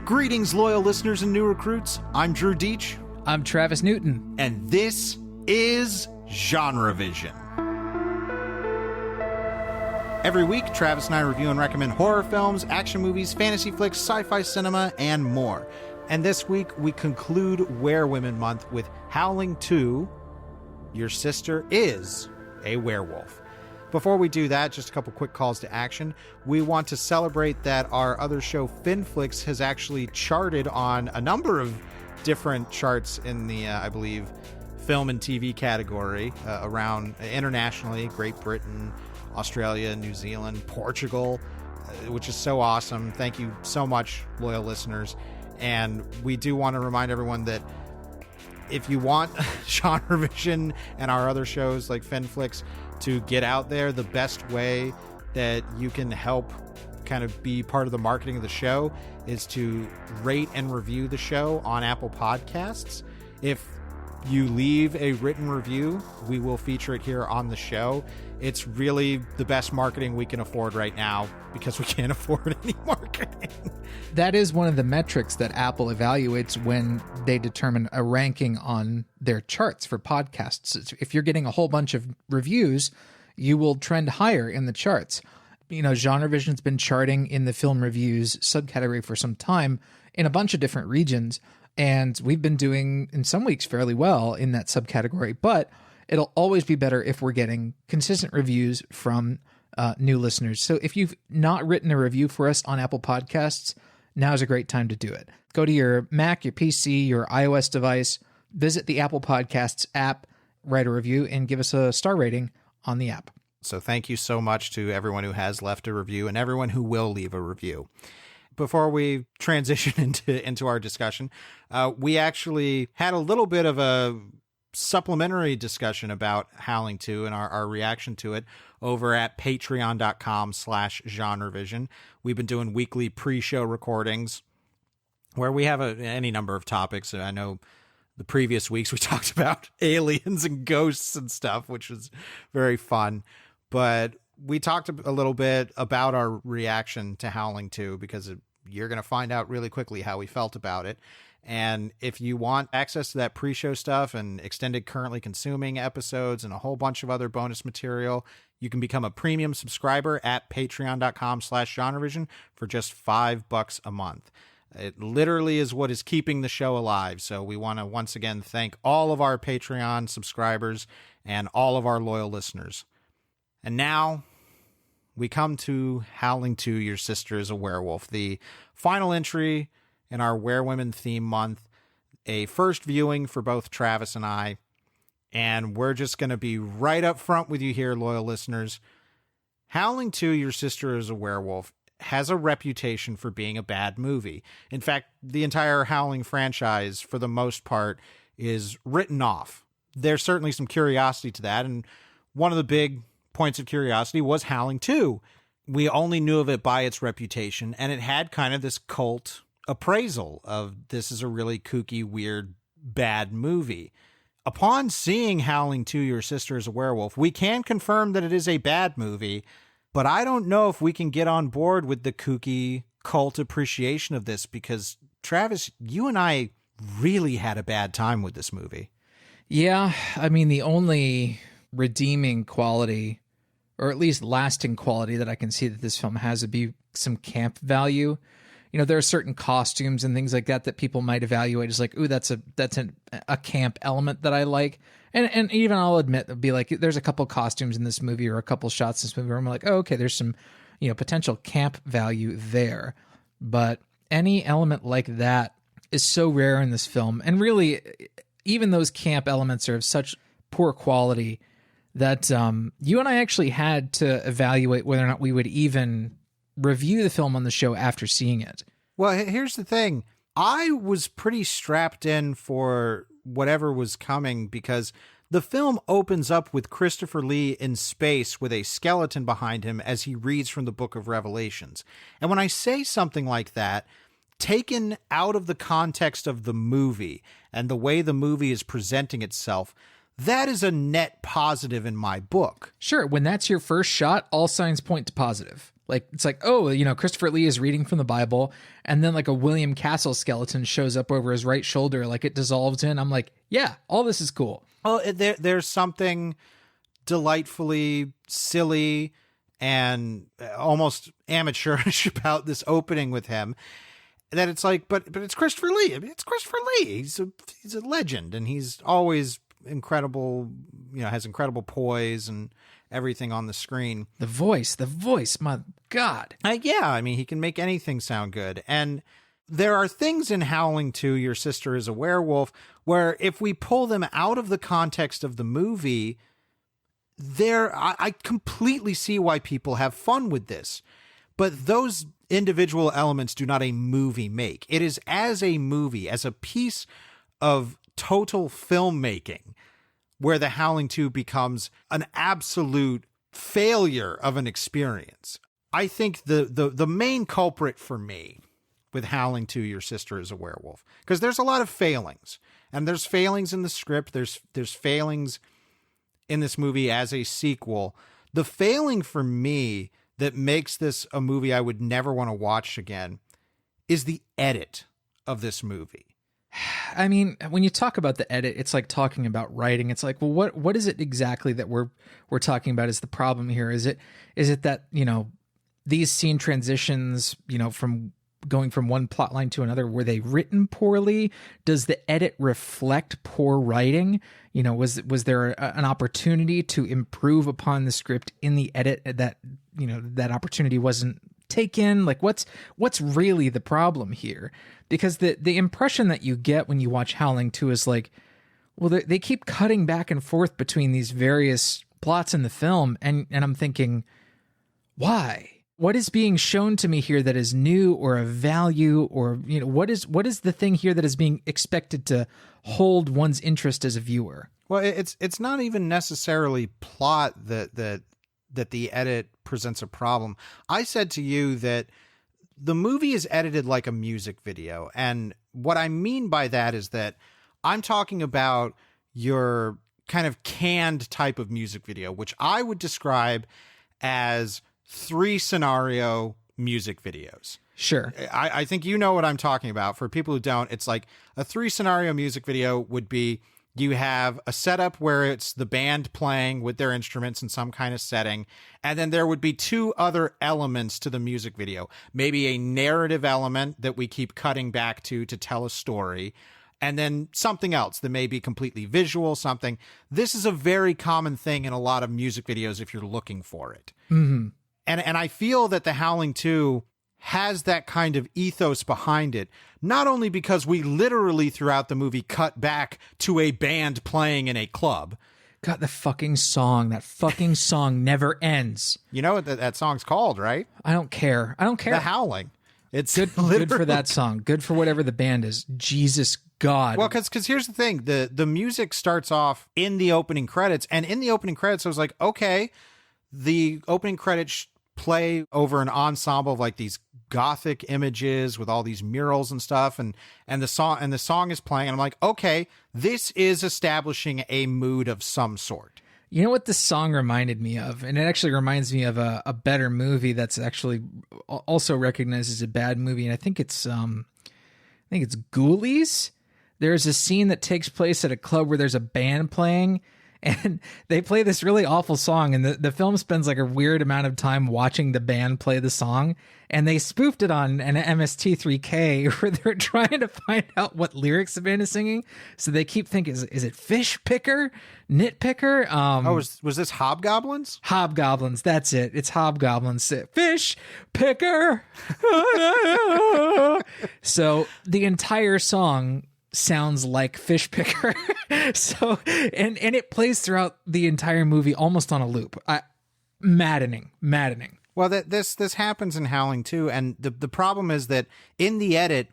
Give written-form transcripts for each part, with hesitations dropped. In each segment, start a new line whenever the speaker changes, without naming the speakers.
Greetings, loyal listeners and new recruits. I'm Drew Deach.
I'm Travis Newton.
And this is Genre Vision. Every week, Travis and I review and recommend horror films, action movies, fantasy flicks, sci-fi cinema, and more. And this week, we conclude Werewomen Month with Howling 2, Your Sister is a Werewolf. Before we do that, just a couple quick calls to action. We want to celebrate that our other show, Finflix, has actually charted on a number of different charts in the, I believe, film and TV category around internationally, Great Britain, Australia, New Zealand, Portugal, which is so awesome. Thank you so much, loyal listeners. And we do want to remind everyone that if you want Genre Vision and our other shows like Finflix to get out there, the best way that you can help kind of be part of the marketing of the show is to rate and review the show on Apple Podcasts. If you leave a written review, we will feature it here on the show. It's really the best marketing we can afford right now because we can't afford any marketing.
That is one of the metrics that Apple evaluates when they determine a ranking on their charts for podcasts. If you're getting a whole bunch of reviews, you will trend higher in the charts. You know, Genre Vision's been charting in the film reviews subcategory for some time in a bunch of different regions, and we've been doing, in some weeks, fairly well in that subcategory, but it'll always be better if we're getting consistent reviews from new listeners. So if you've not written a review for us on Apple Podcasts, now's a great time to do it. Go to your Mac, your PC, your iOS device, visit the Apple Podcasts app, write a review, and give us a star rating on the app.
So thank you so much to everyone who has left a review and everyone who will leave a review. Before we transition into our discussion, we actually had a little bit of a supplementary discussion about Howling 2 and our reaction to it over at patreon.com/genrevision. We've been doing weekly pre-show recordings where we have any number of topics. I know the previous weeks we talked about aliens and ghosts and stuff, which was very fun. But we talked a little bit about our reaction to Howling 2 because you're going to find out really quickly how we felt about it. And if you want access to that pre-show stuff and extended currently consuming episodes and a whole bunch of other bonus material, you can become a premium subscriber at patreon.com/genrevision for just $5 a month. It literally is what is keeping the show alive. So we want to once again thank all of our Patreon subscribers and all of our loyal listeners. And now we come to Howling 2, Your Sister is a Werewolf, the final entry in our Werewomen theme month, a first viewing for both Travis and I. And we're just going to be right up front with you here, loyal listeners. Howling 2, Your Sister is a Werewolf has a reputation for being a bad movie. In fact, the entire Howling franchise, for the most part, is written off. There's certainly some curiosity to that, and one of the big points of curiosity was Howling 2. We only knew of it by its reputation, and it had kind of this cult appraisal of this is a really kooky, weird, bad movie. Upon seeing Howling 2, Your Sister is a Werewolf, we can confirm that it is a bad movie, but I don't know if we can get on board with the kooky cult appreciation of this because, Travis, you and I really had a bad time with this movie.
Yeah, I mean, the only redeeming quality, or at least lasting quality that I can see that this film has would be some camp value. You know, there are certain costumes and things like that that people might evaluate as like, ooh, that's a camp element that I like. And even I'll admit, it'd be like, there's a couple costumes in this movie or a couple shots in this movie where I'm like, oh, okay, there's some, potential camp value there. But any element like that is so rare in this film. And really, even those camp elements are of such poor quality that you and I actually had to evaluate whether or not we would even review the film on the show after seeing it.
Well, here's the thing. I was pretty strapped in for whatever was coming because the film opens up with Christopher Lee in space with a skeleton behind him as he reads from the Book of Revelations. And when I say something like that, taken out of the context of the movie and the way the movie is presenting itself, that is a net positive in my book.
Sure, when that's your first shot, all signs point to positive. Like, it's like, oh, you know, Christopher Lee is reading from the Bible, and then like a William Castle skeleton shows up over his right shoulder, like it dissolves in. I'm like, yeah, all this is cool.
Well, there's something delightfully silly and almost amateurish about this opening with him. That it's like, but it's Christopher Lee. I mean, it's Christopher Lee. He's a legend, and he's always incredible. You know, has incredible poise and everything on the screen.
The voice, my God.
Yeah, I mean, he can make anything sound good. And there are things in Howling 2, Your Sister is a Werewolf, where if we pull them out of the context of the movie, I completely see why people have fun with this. But those individual elements do not a movie make. It is as a movie, as a piece of total filmmaking, where The Howling 2 becomes an absolute failure of an experience. I think the main culprit for me with Howling 2, Your Sister is a Werewolf, because there's a lot of failings, and there's failings in the script. There's failings in this movie as a sequel. The failing for me that makes this a movie I would never want to watch again is the edit of this movie.
I mean, when you talk about the edit, it's like talking about writing. It's like, well, what is it exactly that we're talking about is the problem here? Is it that, you know, these scene transitions, you know, from going from one plot line to another, were they written poorly? Does the edit reflect poor writing? You know, was there an opportunity to improve upon the script in the edit that, you know, that opportunity wasn't taken? Like, what's really the problem here? Because the impression that you get when you watch Howling 2 is like, well, they keep cutting back and forth between these various plots in the film, and I'm thinking, why? What is being shown to me here that is new or of value, or, you know, what is the thing here that is being expected to hold one's interest as a viewer?
Well, it's not even necessarily plot that the edit presents a problem. I said to you that the movie is edited like a music video, and what I mean by that is that I'm talking about your kind of canned type of music video, which I would describe as 3 scenario music videos.
Sure.
I think you know what I'm talking about. For people who don't, it's like a 3 scenario music video would be, you have a setup where it's the band playing with their instruments in some kind of setting, and then there would be 2 other elements to the music video. Maybe a narrative element that we keep cutting back to tell a story, and then something else that may be completely visual, something. This is a very common thing in a lot of music videos if you're looking for it.
Mm-hmm.
And I feel that The Howling 2 has that kind of ethos behind it, not only because we literally throughout the movie cut back to a band playing in a club.
God, that fucking song never ends.
You know what that song's called, right?
I don't care.
The Howling. It's
good for that song. Good for whatever the band is. Jesus God.
Well, because here's the thing. The music starts off in the opening credits, and in the opening credits, I was like, okay, the opening credits play over an ensemble of like these gothic images with all these murals and stuff, and the song is playing, and I'm like, okay, this is establishing a mood of some sort.
You know what this song reminded me of? And it actually reminds me of a better movie that's actually also recognized as a bad movie, and I think it's Ghoulies. There's a scene that takes place at a club where there's a band playing, and they play this really awful song, and the film spends like a weird amount of time watching the band play the song, and they spoofed it on an MST3K where they're trying to find out what lyrics the band is singing. So they keep thinking, is it Fish Picker? Nitpicker?
Was this Hobgoblins?
Hobgoblins, that's it. It's Hobgoblins. Fish Picker! So the entire song sounds like Fish Picker. So and it plays throughout the entire movie almost on a loop. Maddening.
Well, this happens in Howling 2, and the problem is that in the edit,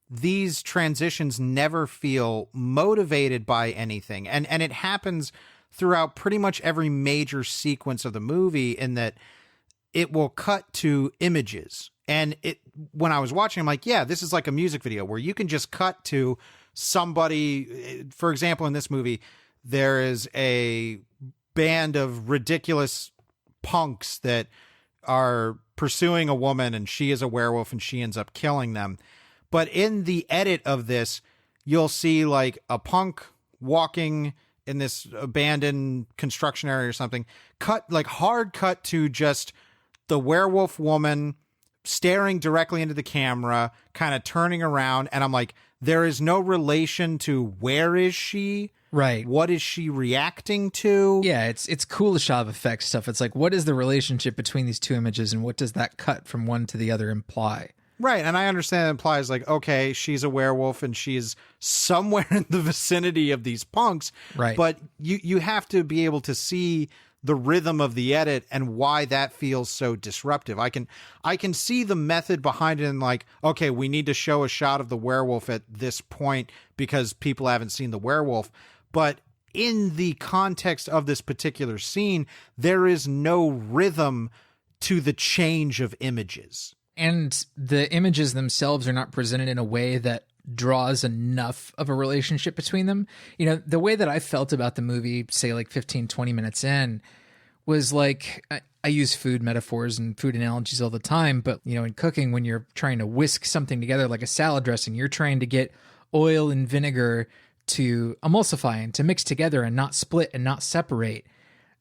these transitions never feel motivated by anything, and it happens throughout pretty much every major sequence of the movie, in that it will cut to images. And when I was watching, I'm like, yeah, this is like a music video where you can just cut to somebody. For example, in this movie, there is a band of ridiculous punks that are pursuing a woman and she is a werewolf and she ends up killing them. But in the edit of this, you'll see like a punk walking in this abandoned construction area or something, hard cut to just the werewolf woman staring directly into the camera, kind of turning around. And I'm like, there is no relation to where is she?
Right.
What is she reacting to?
Yeah, it's cool shot of effects stuff. It's like, what is the relationship between these two images and what does that cut from one to the other imply?
Right, and I understand it implies like, okay, she's a werewolf and she's somewhere in the vicinity of these punks.
Right.
But you have to be able to see the rhythm of the edit and why that feels so disruptive. I can see the method behind it and like, okay, we need to show a shot of the werewolf at this point because people haven't seen the werewolf. But in the context of this particular scene, there is no rhythm to the change of images.
And the images themselves are not presented in a way that draws enough of a relationship between them. You know, the way that I felt about the movie, say like 15, 20 minutes in, was like, I use food metaphors and food analogies all the time, but, you know, in cooking, when you're trying to whisk something together like a salad dressing, you're trying to get oil and vinegar to emulsify and to mix together and not split and not separate.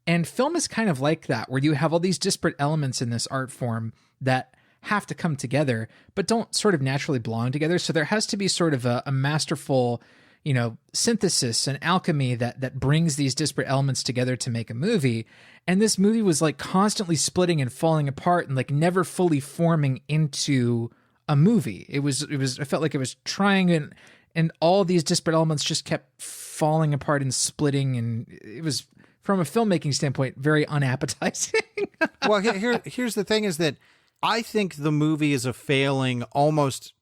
And film is kind of like that, where you have all these disparate elements in this art form that have to come together, but don't sort of naturally belong together. So there has to be sort of a masterful, you know, synthesis and alchemy that brings these disparate elements together to make a movie. And this movie was like constantly splitting and falling apart and like never fully forming into a movie. I felt like it was trying and all these disparate elements just kept falling apart and splitting. And it was, from a filmmaking standpoint, very unappetizing.
Well, here's the thing is that I think the movie is a failing almost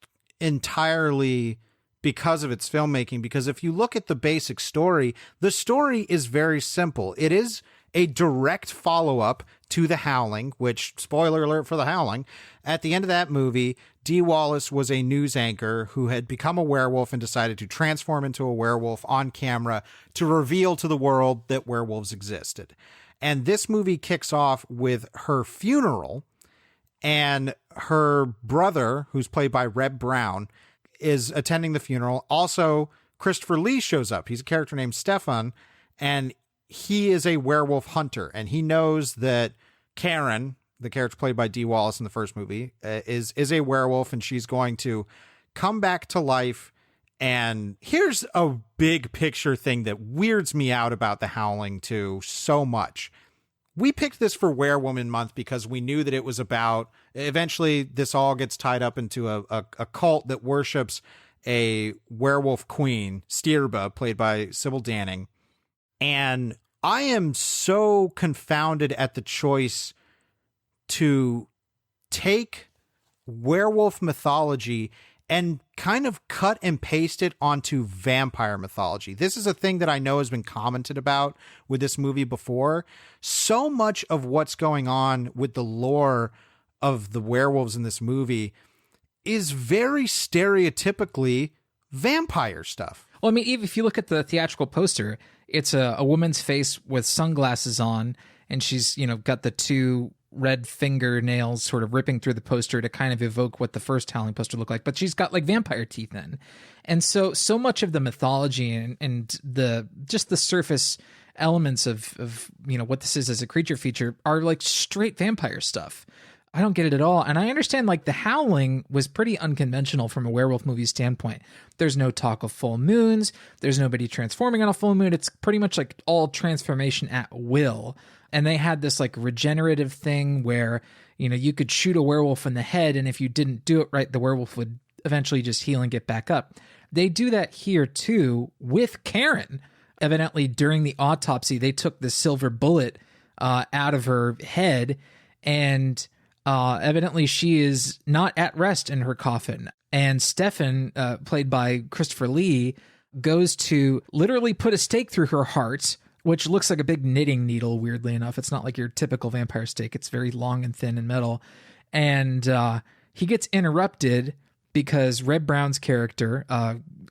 entirely because of its filmmaking. Because if you look at the basic story, the story is very simple. It is a direct follow-up to The Howling, which, spoiler alert for The Howling, at the end of that movie, Dee Wallace was a news anchor who had become a werewolf and decided to transform into a werewolf on camera to reveal to the world that werewolves existed. And this movie kicks off with her funeral, and her brother, who's played by Reb Brown, is attending the funeral. Also, Christopher Lee shows up. He's a character named Stefan, and he is a werewolf hunter. And he knows that Karen, the character played by Dee Wallace in the first movie, is a werewolf, and she's going to come back to life. And here's a big picture thing that weirds me out about The Howling 2 so much. We picked this for Werewoman Month because we knew that it was about, eventually this all gets tied up into a cult that worships a werewolf queen, Stirba, played by Sybil Danning. And I am so confounded at the choice to take werewolf mythology and kind of cut and paste it onto vampire mythology. This is a thing that I know has been commented about with this movie before. So much of what's going on with the lore of the werewolves in this movie is very stereotypically vampire stuff.
Well, I mean, even if you look at the theatrical poster, it's a woman's face with sunglasses on, and she's, you know, got the two red fingernails sort of ripping through the poster to kind of evoke what the first Howling poster looked like, but she's got like vampire teeth in. And so much of the mythology and the just the surface elements of you know what this is as a creature feature are like straight vampire stuff. I don't get it at all. And I understand like The Howling was pretty unconventional from a werewolf movie standpoint. There's no talk of full moons. There's nobody transforming on a full moon. It's pretty much like all transformation at will. And they had this like regenerative thing where, you know, you could shoot a werewolf in the head, and if you didn't do it right, the werewolf would eventually just heal and get back up. They do that here too with Karen. Evidently, during the autopsy, they took the silver bullet out of her head, and evidently she is not at rest in her coffin. And Stefan, played by Christopher Lee, goes to literally put a stake through her heart, which looks like a big knitting needle, weirdly enough. It's not like your typical vampire stake. It's very long and thin and metal. And he gets interrupted because Reb Brown's character,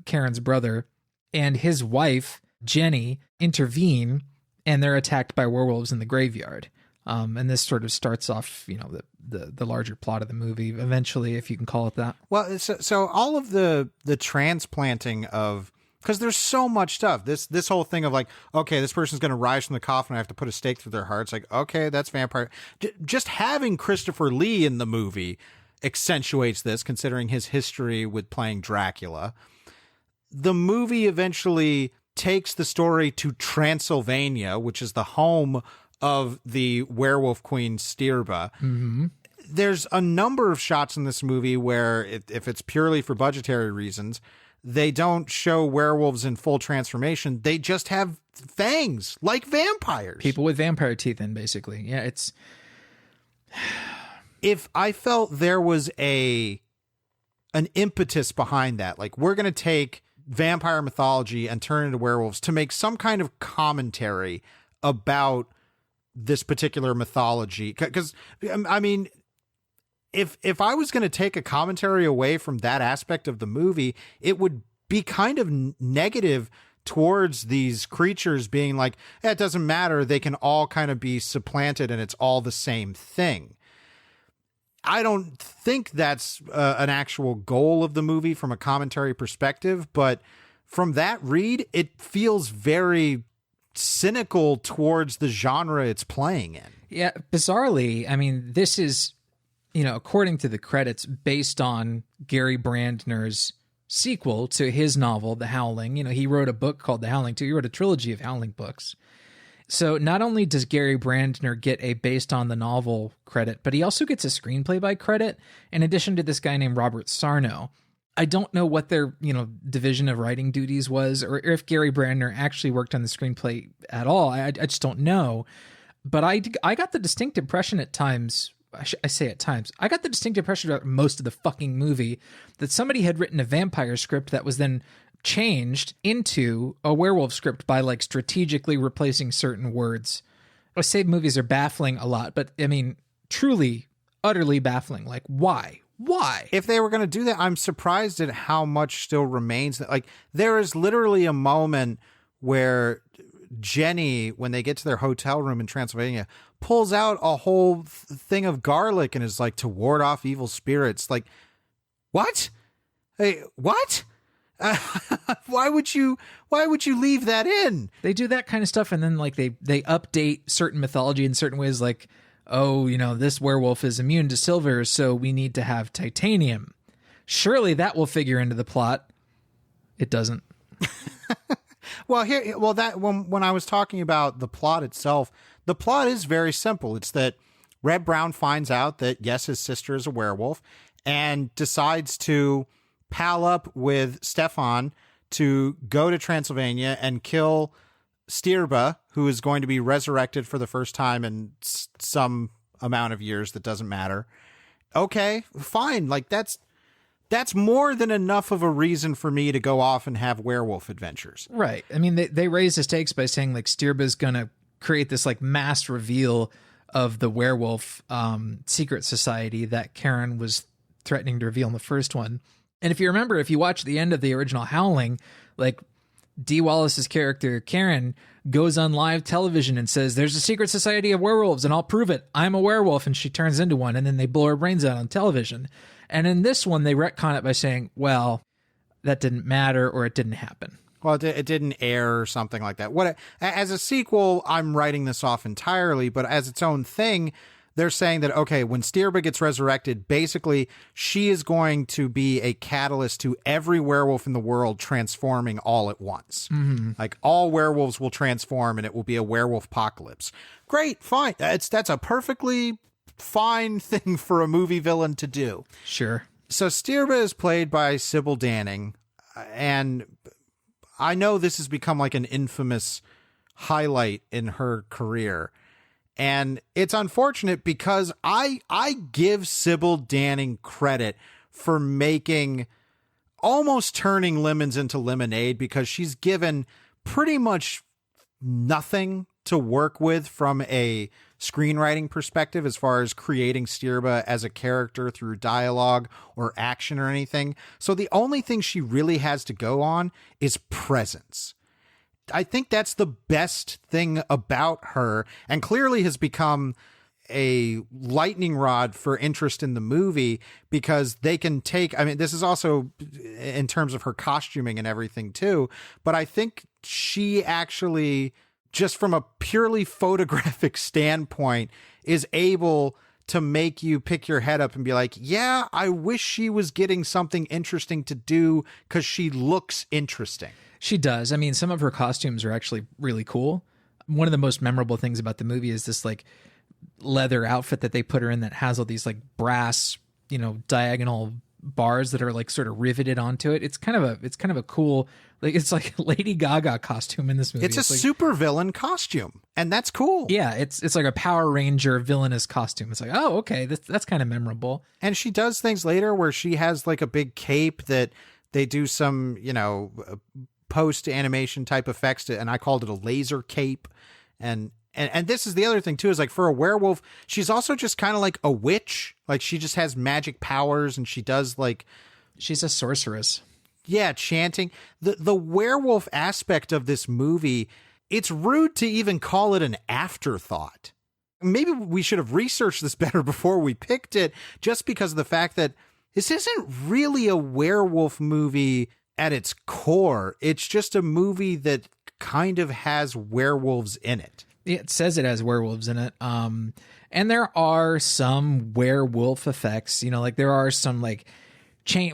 Karen's brother, and his wife, Jenny, intervene, and they're attacked by werewolves in the graveyard. And this sort of starts off, the larger plot of the movie eventually, if you can call it that.
Well, so all of the transplanting of, because there's so much stuff. This whole thing of like, okay, this person's going to rise from the coffin. I have to put a stake through their heart. It's like, okay, that's vampire. Just having Christopher Lee in the movie accentuates this, considering his history with playing Dracula. The movie eventually takes the story to Transylvania, which is the home of the werewolf queen Stirba.
Mm-hmm.
There's a number of shots in this movie where, if it's purely for budgetary reasons, they don't show werewolves in full transformation. They just have fangs like vampires.
People with vampire teeth in, basically. Yeah, it's...
If I felt there was an impetus behind that, like we're going to take vampire mythology and turn it into werewolves to make some kind of commentary about this particular mythology. Because, I mean, if I was going to take a commentary away from that aspect of the movie, it would be kind of negative towards these creatures being like, it doesn't matter. They can all kind of be supplanted and it's all the same thing. I don't think that's an actual goal of the movie from a commentary perspective, but from that read, it feels very cynical towards the genre it's playing in.
Yeah, bizarrely, I mean, this is, according to the credits, based on Gary Brandner's sequel to his novel, The Howling. He wrote a book called The Howling too. He wrote a trilogy of Howling books. So not only does Gary Brandner get a based on the novel credit, but he also gets a screenplay by credit, in addition to this guy named Robert Sarno. I don't know what their, division of writing duties was, or if Gary Brandner actually worked on the screenplay at all. I just don't know. But I got the distinct impression at times, I got the distinct impression about most of the fucking movie that somebody had written a vampire script that was then changed into a werewolf script by like strategically replacing certain words. I say movies are baffling a lot, but I mean, truly, utterly baffling. Like, why?
If they were going to do that, I'm surprised at how much still remains. Like, there is literally a moment where Jenny, when they get to their hotel room in Transylvania, pulls out a whole thing of garlic and is like, to ward off evil spirits. Like, what? Hey, what? Why would you leave that in?
They do that kind of stuff, and then like they update certain mythology in certain ways, like, oh, this werewolf is immune to silver, so we need to have titanium. Surely that will figure into the plot. It doesn't.
When I was talking about the plot itself, the plot is very simple. It's that Red Brown finds out that, yes, his sister is a werewolf and decides to pal up with Stefan to go to Transylvania and kill Stirba, who is going to be resurrected for the first time in some amount of years that doesn't matter. Okay, fine. Like, that's more than enough of a reason for me to go off and have werewolf adventures.
Right. I mean, they raise the stakes by saying like Stirba's going to create this like mass reveal of the werewolf secret society that Karen was threatening to reveal in the first one. And if you remember, if you watch the end of the original Howling, like Dee Wallace's character, Karen, goes on live television and says, there's a secret society of werewolves and I'll prove it. I'm a werewolf. And she turns into one, and then they blow her brains out on television. And in this one, they retcon it by saying, well, that didn't matter, or it didn't happen.
Well, it didn't air or something like that. As a sequel, I'm writing this off entirely, but as its own thing, they're saying that, okay, when Stirba gets resurrected, basically she is going to be a catalyst to every werewolf in the world transforming all at once. Mm-hmm. Like, all werewolves will transform and it will be a werewolf apocalypse. Great, fine. That's a perfectly fine thing for a movie villain to do.
Sure.
So Stirba is played by Sybil Danning, and I know this has become like an infamous highlight in her career. And it's unfortunate because I give Sybil Danning credit for almost turning lemons into lemonade, because she's given pretty much nothing to work with from a screenwriting perspective as far as creating Stirba as a character through dialogue or action or anything. So the only thing she really has to go on is presence. I think that's the best thing about her, and clearly has become a lightning rod for interest in the movie, because they can take, I mean, this is also in terms of her costuming and everything too, but I think she actually, just from a purely photographic standpoint, is able to make you pick your head up and be like, yeah, I wish she was getting something interesting to do, because she looks interesting.
She does. I mean, some of her costumes are actually really cool. One of the most memorable things about the movie is this like leather outfit that they put her in that has all these like brass, you know, diagonal bars that are like sort of riveted onto it. It's kind of a cool, like, it's like Lady Gaga costume in this movie.
It's a
like,
super villain costume, and that's cool.
Yeah, it's like a Power Ranger villainous costume. It's like, oh, okay, that's kind of memorable.
And she does things later where she has like a big cape that they do some, you know, post animation type effects to, and I called it a laser cape. And this is the other thing too, is like, for a werewolf, she's also just kind of like a witch. Like, she just has magic powers, and she does like,
she's a sorceress.
Yeah, chanting. The werewolf aspect of this movie, it's rude to even call it an afterthought. Maybe we should have researched this better before we picked it, just because of the fact that this isn't really a werewolf movie at its core. It's just a movie that kind of has werewolves in it.
It says it has werewolves in it. And there are some werewolf effects, you know, like there are some like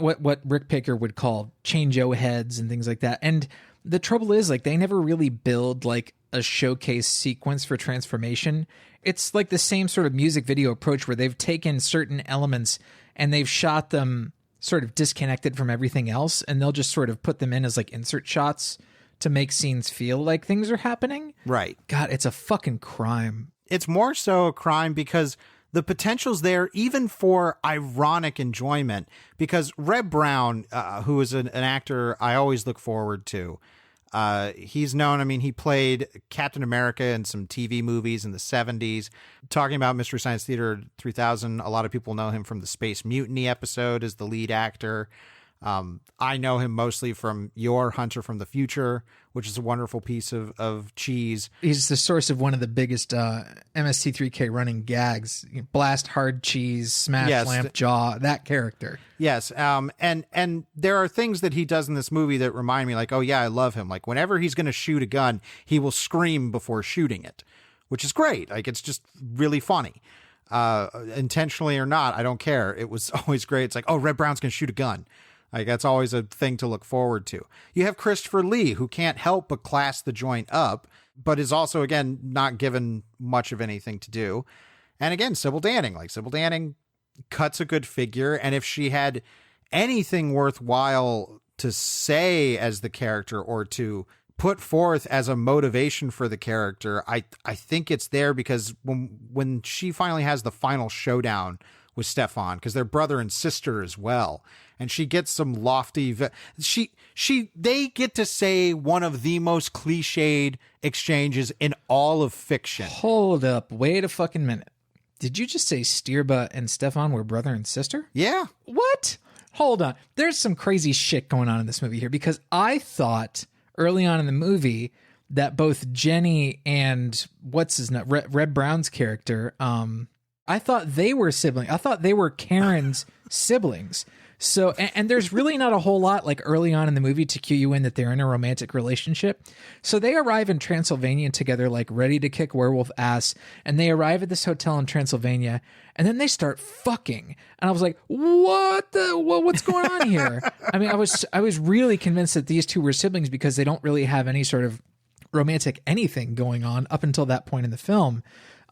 what Rick Picker would call change-o heads and things like that. And the trouble is, like, they never really build like a showcase sequence for transformation. It's like the same sort of music video approach where they've taken certain elements and they've shot them sort of disconnected from everything else, and they'll just sort of put them in as like insert shots to make scenes feel like things are happening.
Right.
God, it's a fucking crime.
It's more so a crime because the potential's there even for ironic enjoyment, because Reb Brown, who is an actor I always look forward to, he's known, I mean, he played Captain America in some TV movies in the 70s. Talking about Mystery Science Theater 3000, a lot of people know him from the Space Mutiny episode as the lead actor. I know him mostly from Your Hunter from the Future, which is a wonderful piece of cheese.
He's the source of one of the biggest MST3K running gags. Blast hard cheese, smash lamp jaw, that character.
Yes. And there are things that he does in this movie that remind me, like, oh yeah, I love him. Like, whenever he's going to shoot a gun, he will scream before shooting it, which is great. Like, it's just really funny. Intentionally or not, I don't care. It was always great. It's like, oh, Red Brown's going to shoot a gun. Like, that's always a thing to look forward to. You have Christopher Lee, who can't help but class the joint up, but is also, again, not given much of anything to do. And again, Sybil Danning. Like, Sybil Danning cuts a good figure, and if she had anything worthwhile to say as the character or to put forth as a motivation for the character, I think it's there, because when she finally has the final showdown with Stefan, because they're brother and sister as well, and she gets some lofty they get to say one of the most cliched exchanges in all of fiction.
Hold up, wait a fucking minute. Did you just say Stirba and Stefan were brother and sister?
Yeah.
What? Hold on. There's some crazy shit going on in this movie here, because I thought early on in the movie that both Jenny and what's his name, Red Brown's character, I thought they were siblings. I thought they were Karen's siblings. So, and there's really not a whole lot like early on in the movie to cue you in that they're in a romantic relationship. So they arrive in Transylvania together, like ready to kick werewolf ass. And they arrive at this hotel in Transylvania, and then they start fucking. And I was like, what's going on here? I mean, I was really convinced that these two were siblings, because they don't really have any sort of romantic anything going on up until that point in the film.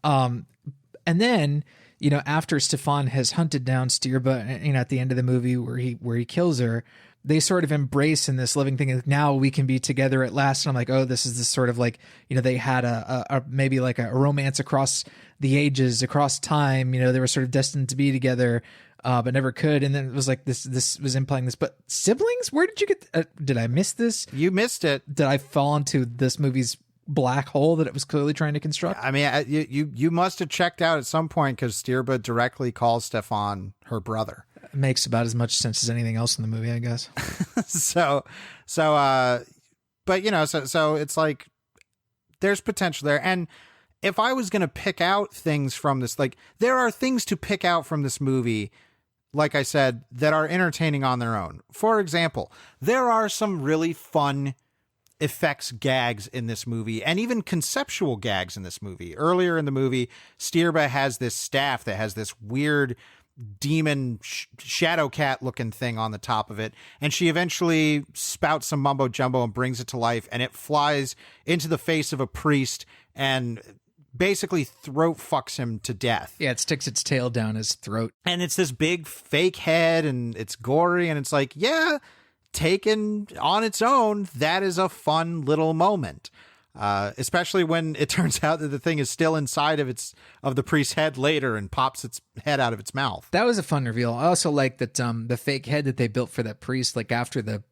And then, you know, after Stefan has hunted down Stirba, you know, at the end of the movie where he kills her, they sort of embrace in this living thing. Now we can be together at last. And I'm like, oh, this is this sort of like, you know, they had a maybe like a romance across the ages, across time. You know, they were sort of destined to be together, but never could. And then it was like this was implying this. But siblings? Where did you get? Did I miss this?
You missed it.
Did I fall into this movie's black hole that it was clearly trying to construct?
I mean, you must have checked out at some point, because Stirba directly calls Stefan her brother.
It makes about as much sense as anything else in the movie, I guess.
So But, so it's like there's potential there. And if I was going to pick out things from this, like there are things to pick out from this movie, like I said, that are entertaining on their own. For example, there are some really fun effects gags in this movie and even conceptual gags in this movie. Earlier in the movie, Stirba has this staff that has this weird demon shadow cat looking thing on the top of it, and she eventually spouts some mumbo jumbo and brings it to life, and it flies into the face of a priest and basically throat fucks him to death.
Yeah, it sticks its tail down his throat.
And it's this big fake head and it's gory, and it's like, yeah, taken on its own, that is a fun little moment. Especially when it turns out that the thing is still inside of the priest's head later and pops its head out of its mouth.
That was a fun reveal. I also like that the fake head that they built for that priest, like after the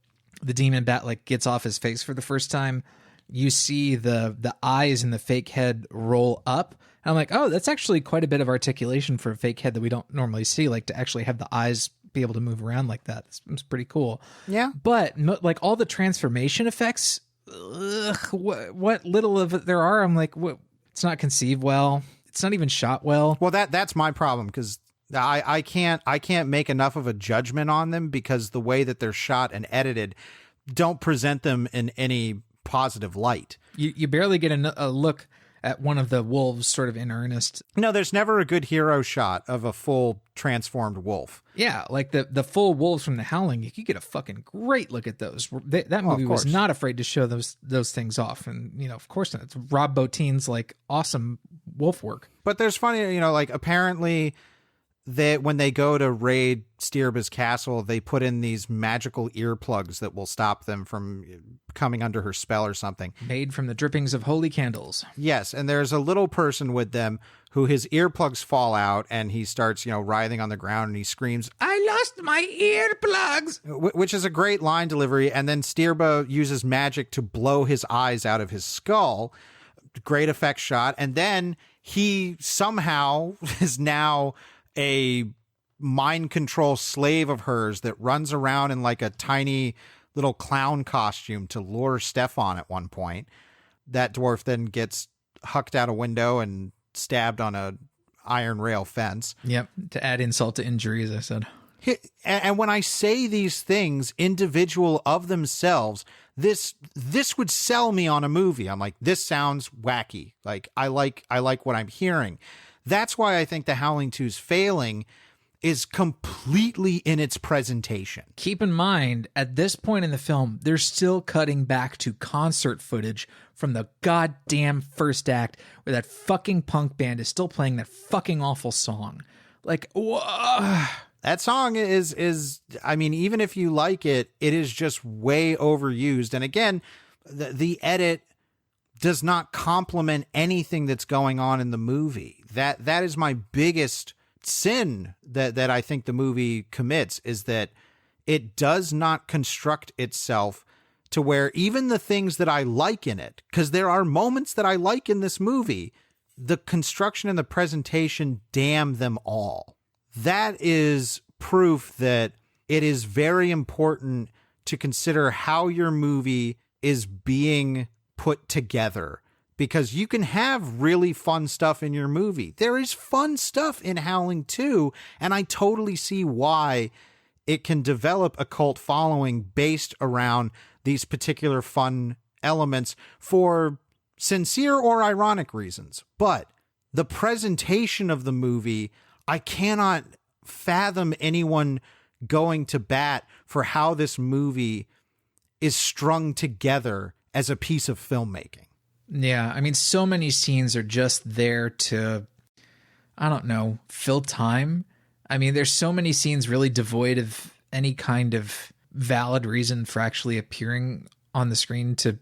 demon bat like gets off his face for the first time, you see the eyes in the fake head roll up. And I'm like, oh, that's actually quite a bit of articulation for a fake head that we don't normally see, like to actually have the eyes be able to move around like that. It's pretty cool.
Yeah.
But like all the transformation effects, what little of it there are, I'm like, what? It's not conceived well. It's not even shot well.
Well, that's my problem, because I can't make enough of a judgment on them, because the way that they're shot and edited don't present them in any positive light.
You barely get a look at one of the wolves sort of in earnest.
No, there's never a good hero shot of a full transformed wolf.
Yeah, like the full wolves from the Howling, you could get a fucking great look at those. That movie was not afraid to show those things off. And, of course not. It's Rob Bottin's like awesome wolf work.
But there's funny, like apparently when they go to raid Stirba's castle, they put in these magical earplugs that will stop them from coming under her spell or something.
Made from the drippings of holy candles.
Yes, and there's a little person with them who his earplugs fall out, and he starts, writhing on the ground, and he screams,
"I lost my earplugs!"
Which is a great line delivery. And then Stirba uses magic to blow his eyes out of his skull. Great effect shot. And then he somehow is now a mind control slave of hers that runs around in like a tiny little clown costume to lure Stefan at one point. That dwarf then gets hucked out a window and stabbed on a iron rail fence.
Yep. To add insult to injury, as I said.
And when I say these things individual of themselves, this would sell me on a movie. I'm like, this sounds wacky. Like I like what I'm hearing. That's why I think The Howling 2's failing is completely in its presentation.
Keep in mind, at this point in the film, they're still cutting back to concert footage from the goddamn first act where that fucking punk band is still playing that fucking awful song. Like, whoa.
That song is, I mean, even if you like it, it is just way overused. And again, the edit does not complement anything that's going on in the movie. That is my biggest sin that I think the movie commits, is that it does not construct itself to where even the things that I like in it, because there are moments that I like in this movie, the construction and the presentation damn them all. That is proof that it is very important to consider how your movie is being put together, because you can have really fun stuff in your movie. There is fun stuff in Howling 2, and I totally see why it can develop a cult following based around these particular fun elements for sincere or ironic reasons. But the presentation of the movie, I cannot fathom anyone going to bat for how this movie is strung together as a piece of filmmaking.
Yeah, I mean, so many scenes are just there to, I don't know, fill time. I mean, there's so many scenes really devoid of any kind of valid reason for actually appearing on the screen to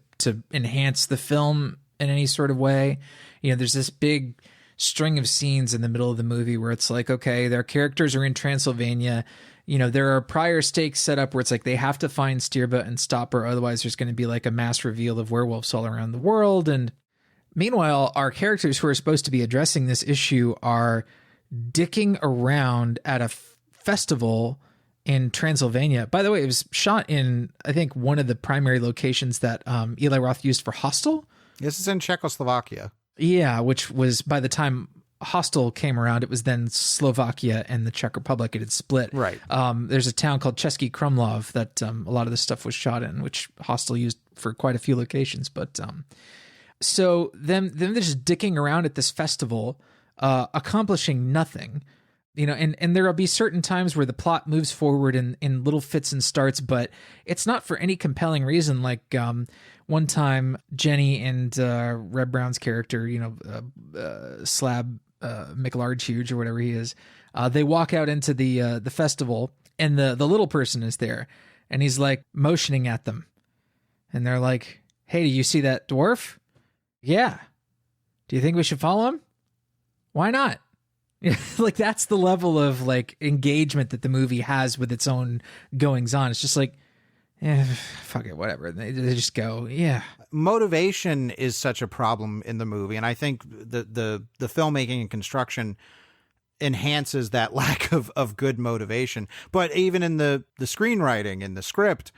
enhance the film in any sort of way. There's this big string of scenes in the middle of the movie where it's like, okay, their characters are in Transylvania. There are prior stakes set up where it's like they have to find Stirba and stop her. Otherwise, there's going to be like a mass reveal of werewolves all around the world. And meanwhile, our characters who are supposed to be addressing this issue are dicking around at a festival in Transylvania. By the way, it was shot in, I think, one of the primary locations that Eli Roth used for Hostel.
This is in Czechoslovakia.
Yeah, which was, by the time Hostel came around, it was then Slovakia and the Czech Republic. It had split.
Right.
There's a town called Český Krumlov that a lot of this stuff was shot in, which Hostel used for quite a few locations. But so them they're just dicking around at this festival, accomplishing nothing. You know, and there will be certain times where the plot moves forward in little fits and starts, but it's not for any compelling reason. Like one time, Jenny and Reb Brown's character, Slab McLarge or whatever he is, they walk out into the festival, and the little person is there, and he's like motioning at them, and they're like, "Hey, do you see that dwarf? Yeah. Do you think we should follow him? Why not?" Like, that's the level of like engagement that the movie has with its own goings on. It's just like, fuck it, whatever. They just go, yeah.
Motivation is such a problem in the movie, and I think the filmmaking and construction enhances that lack of good motivation. But even in the screenwriting and the script,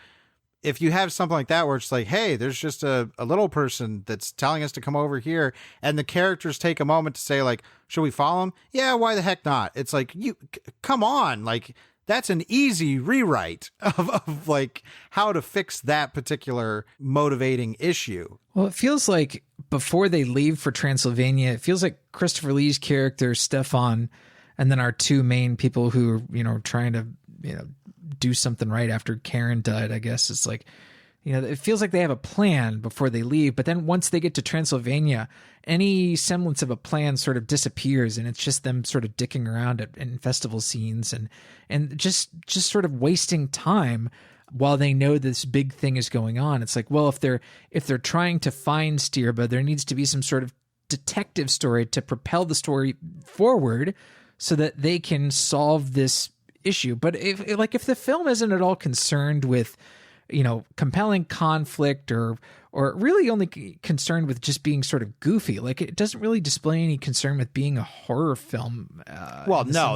if you have something like that where it's like, hey, there's just a little person that's telling us to come over here, and the characters take a moment to say, like, should we follow him? Yeah, why the heck not? It's like, come on, like, that's an easy rewrite of like how to fix that particular motivating issue.
Well, it feels like before they leave for Transylvania, it feels like Christopher Lee's character, Stefan, and then our two main people who are, trying to, do something right after Karen died, I guess. It's like, it feels like they have a plan before they leave, but then once they get to Transylvania, any semblance of a plan sort of disappears, and it's just them sort of dicking around in festival scenes and just sort of wasting time while they know this big thing is going on. It's like, well, if they're trying to find Stirba, there needs to be some sort of detective story to propel the story forward so that they can solve this issue. But if the film isn't at all concerned with, compelling conflict or really only concerned with just being sort of goofy, like, it doesn't really display any concern with being a horror film.
Well, no,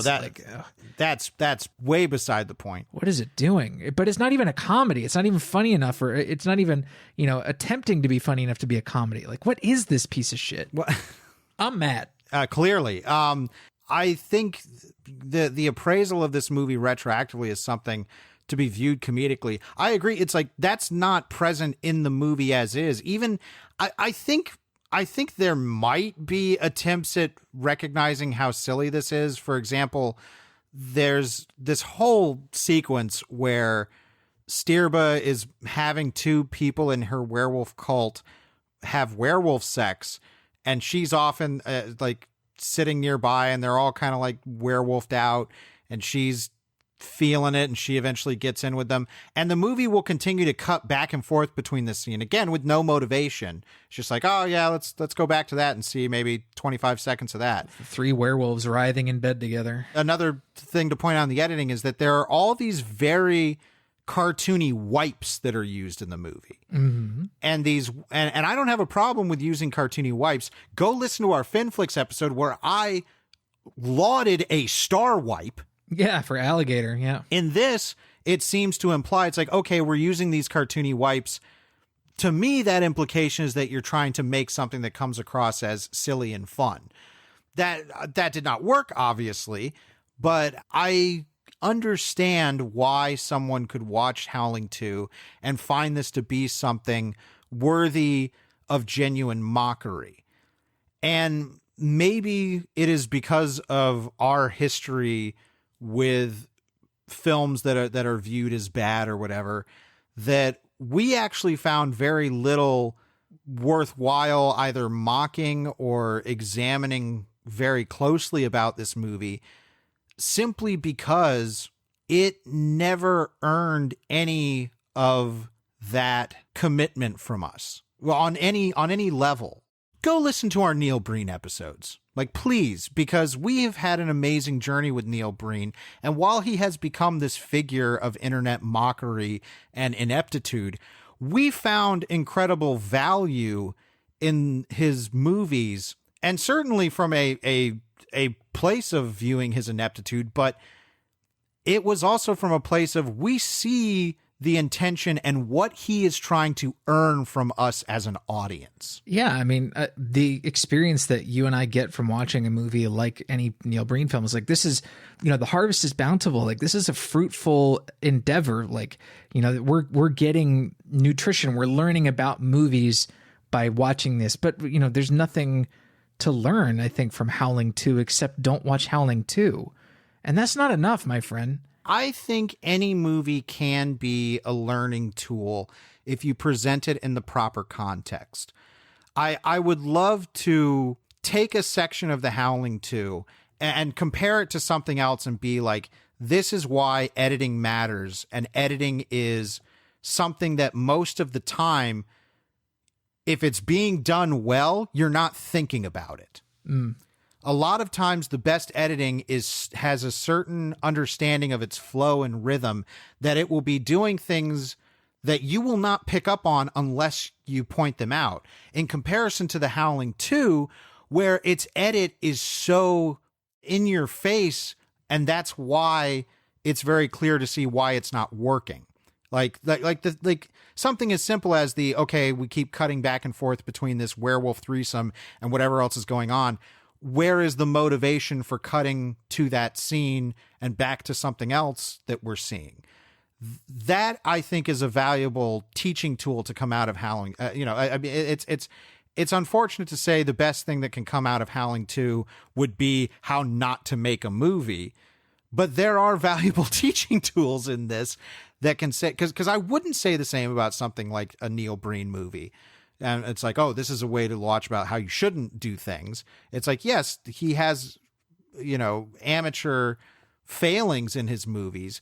that's way beside the point.
What is it doing? But it's not even a comedy. It's not even funny enough, or it's not even, attempting to be funny enough to be a comedy. Like, what is this piece of shit?
Well,
I'm mad.
Clearly. I think the appraisal of this movie retroactively is something to be viewed comedically. I agree. It's like, that's not present in the movie as is. Even I think there might be attempts at recognizing how silly this is. For example, there's this whole sequence where Stirba is having two people in her werewolf cult have werewolf sex, and she's often like sitting nearby, and they're all kind of like werewolfed out, and she's feeling it, and she eventually gets in with them, and the movie will continue to cut back and forth between this scene, again with no motivation. It's just like, oh yeah, let's go back to that and see maybe 25 seconds of that.
Three werewolves writhing in bed together.
Another thing to point out in the editing is that there are all these very cartoony wipes that are used in the movie.
Mm-hmm.
And these, and I don't have a problem with using cartoony wipes. Go listen to our Finflix episode where I lauded a star wipe.
Yeah, for alligator, yeah.
In this, it seems to imply, it's like, okay, we're using these cartoony wipes. To me, that implication is that you're trying to make something that comes across as silly and fun. That did not work, obviously, but I understand why someone could watch Howling 2 and find this to be something worthy of genuine mockery. And maybe it is because of our history with films that are viewed as bad or whatever, that we actually found very little worthwhile either mocking or examining very closely about this movie, simply because it never earned any of that commitment from us. Well, on any level. Go listen to our Neil Breen episodes. Like, please, because we have had an amazing journey with Neil Breen, and while he has become this figure of internet mockery and ineptitude, we found incredible value in his movies, and certainly from a place of viewing his ineptitude, but it was also from a place of we see the intention and what he is trying to earn from us as an audience.
Yeah, I mean, the experience that you and I get from watching a movie like any Neil Breen film is like, this is, the harvest is bountiful. Like, this is a fruitful endeavor. Like, we're getting nutrition. We're learning about movies by watching this. But, there's nothing to learn, I think, from Howling 2 except don't watch Howling 2. And that's not enough, my friend.
I think any movie can be a learning tool if you present it in the proper context. I would love to take a section of The Howling 2 and compare it to something else and be like, this is why editing matters. And editing is something that most of the time, if it's being done well, you're not thinking about it. A lot of times the best editing has a certain understanding of its flow and rhythm, that it will be doing things that you will not pick up on unless you point them out. In comparison to The Howling 2, where its edit is so in your face, and that's why it's very clear to see why it's not working. Like something as simple as we keep cutting back and forth between this werewolf threesome and whatever else is going on. Where is the motivation for cutting to that scene and back to something else that we're seeing? That, I think, is a valuable teaching tool to come out of Howling. I mean, it's unfortunate to say the best thing that can come out of Howling 2 would be how not to make a movie. But there are valuable teaching tools in this that can say, because I wouldn't say the same about something like a Neil Breen movie. And it's like, oh, this is a way to watch about how you shouldn't do things. It's like, yes, he has, amateur failings in his movies,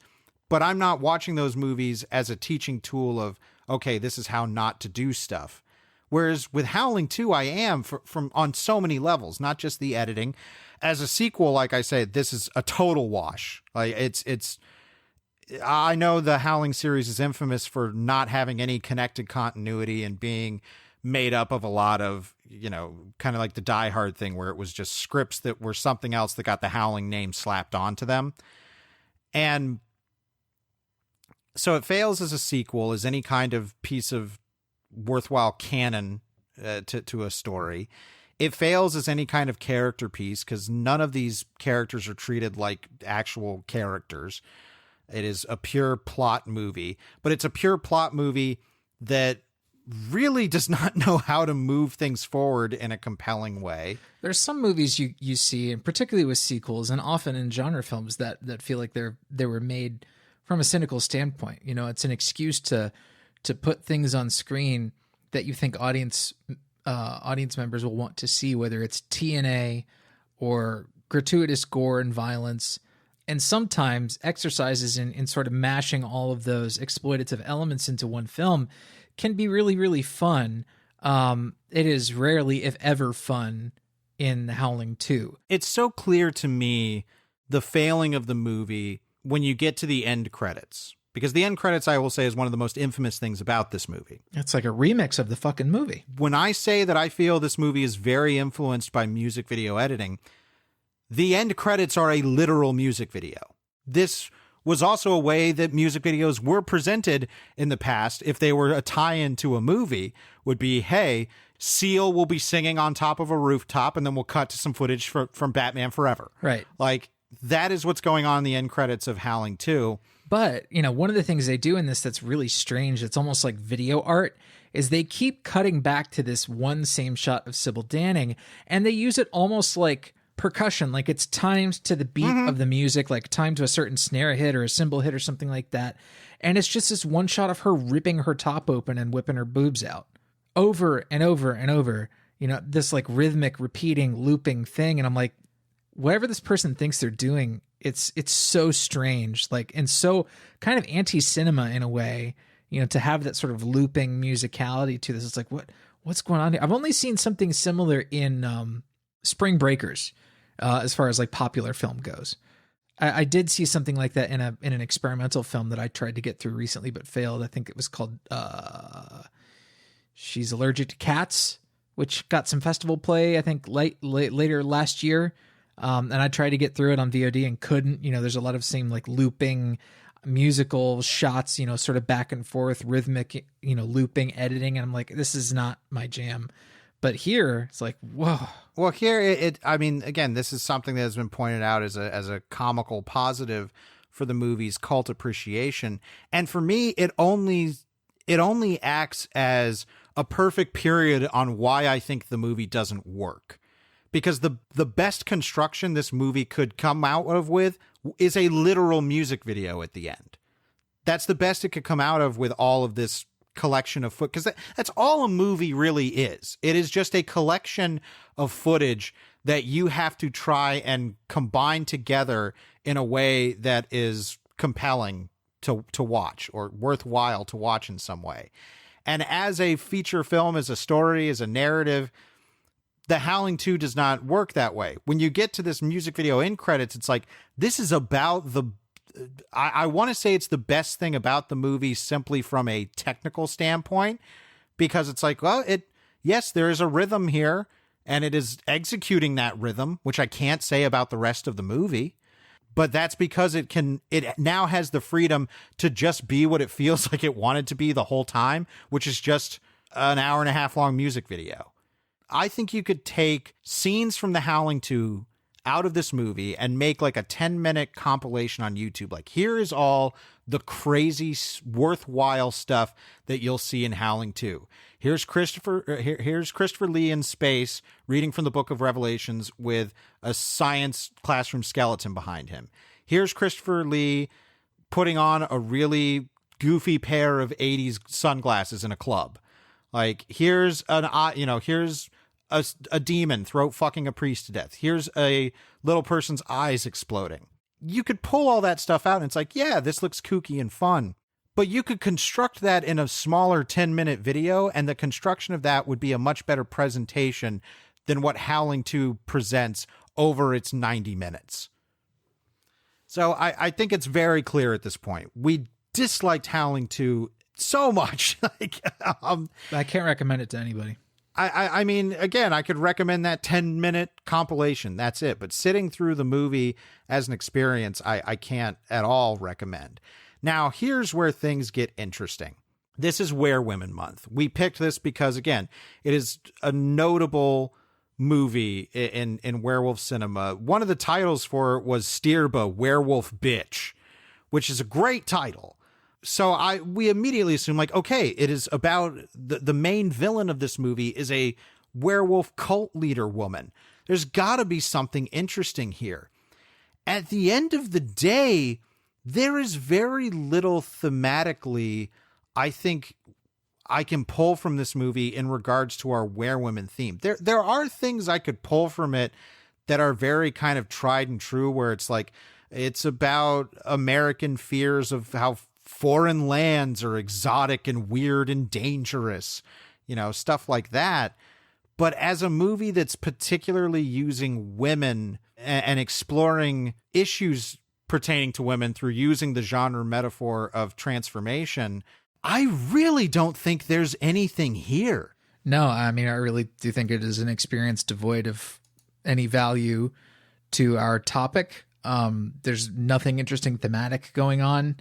but I'm not watching those movies as a teaching tool of, okay, this is how not to do stuff. Whereas with Howling 2, I am from on so many levels, not just the editing. As a sequel, like I said, this is a total wash. Like I know the Howling series is infamous for not having any connected continuity and being made up of a lot of, kind of like the Die Hard thing where it was just scripts that were something else that got the Howling name slapped onto them. And so it fails as a sequel, as any kind of piece of worthwhile canon to a story. It fails as any kind of character piece because none of these characters are treated like actual characters. It is a pure plot movie, but it's a pure plot movie that really does not know how to move things forward in a compelling way.
There's some movies you see, and particularly with sequels and often in genre films that feel like they were made from a cynical standpoint. It's an excuse to put things on screen that you think audience members will want to see, whether it's TNA or gratuitous gore and violence, and sometimes exercises in sort of mashing all of those exploitative elements into one film can be really, really fun. It is rarely, if ever, fun in Howling 2.
It's so clear to me the failing of the movie when you get to the end credits. Because the end credits, I will say, is one of the most infamous things about this movie.
It's like a remix of the fucking movie.
When I say that I feel this movie is very influenced by music video editing, the end credits are a literal music video. This was also a way that music videos were presented in the past. If they were a tie-in to a movie, would be, hey, Seal will be singing on top of a rooftop, and then we'll cut to some footage from Batman Forever.
Right.
Like, that is what's going on in the end credits of Howling 2.
But, one of the things they do in this that's really strange, it's almost like video art, is they keep cutting back to this one same shot of Sybil Danning, and they use it almost like percussion, like it's timed to the beat of the music, like timed to a certain snare hit or a cymbal hit or something like that. And it's just this one shot of her ripping her top open and whipping her boobs out over and over and over, this like rhythmic, repeating, looping thing. And I'm like, whatever this person thinks they're doing, it's so strange, like, and so kind of anti-cinema in a way, to have that sort of looping musicality to this. It's like, what's going on here? I've only seen something similar in Spring Breakers, as far as like popular film goes. I did see something like that in an experimental film that I tried to get through recently but failed. I think it was called She's Allergic to Cats, which got some festival play, I think later last year. And I tried to get through it on VOD and couldn't. There's a lot of same like looping musical shots, sort of back and forth, rhythmic, looping, editing. And I'm like, this is not my jam. But here, it's like, whoa.
Well, here, I mean, again, this is something that has been pointed out as a comical positive for the movie's cult appreciation. And for me, it only acts as a perfect period on why I think the movie doesn't work. Because the best construction this movie could come out of with is a literal music video at the end. That's the best it could come out of with all of this collection of footage, because that's all a movie really is. It is just a collection of footage that you have to try and combine together in a way that is compelling to watch, or worthwhile to watch in some way. And as a feature film, as a story, as a narrative, The Howling 2 does not work that way. When you get to this music video in credits, it's like, this is about I want to say it's the best thing about the movie simply from a technical standpoint, because it's like, well, yes, there is a rhythm here and it is executing that rhythm, which I can't say about the rest of the movie, but that's because it now has the freedom to just be what it feels like it wanted to be the whole time, which is just an hour and a half long music video. I think you could take scenes from The Howling 2 out of this movie and make like a 10-minute compilation on YouTube. Like, here is all the crazy, worthwhile stuff that you'll see in Howling 2. Here's Christopher Lee in space reading from the Book of Revelations with a science classroom skeleton behind him. Here's Christopher Lee putting on a really goofy pair of 80s sunglasses in a club. Like, here's a demon throat fucking a priest to death. Here's a little person's eyes exploding. You could pull all that stuff out and it's like, yeah, this looks kooky and fun. But you could construct that in a smaller 10-minute video, and the construction of that would be a much better presentation than what Howling 2 presents over its 90 minutes. So I think it's very clear at this point. We disliked Howling 2 so much.
I can't recommend it to anybody.
I mean, again, I could recommend that 10-minute compilation. That's it. But sitting through the movie as an experience, I can't at all recommend. Now, here's where things get interesting. This is Were Women Month. We picked this because, again, it is a notable movie in werewolf cinema. One of the titles for it was Stirba, Werewolf Bitch, which is a great title. So we immediately assume, like, okay, it is about the main villain of this movie is a werewolf cult leader woman. There's got to be something interesting here. At the end of the day, there is very little thematically, I think, I can pull from this movie in regards to our werewomen theme. There are things I could pull from it that are very kind of tried and true, where it's like, it's about American fears of how foreign lands are exotic and weird and dangerous, stuff like that. But as a movie that's particularly using women and exploring issues pertaining to women through using the genre metaphor of transformation, I really don't think there's anything here.
No, I mean, I really do think it is an experience devoid of any value to our topic. There's nothing interesting thematic going on.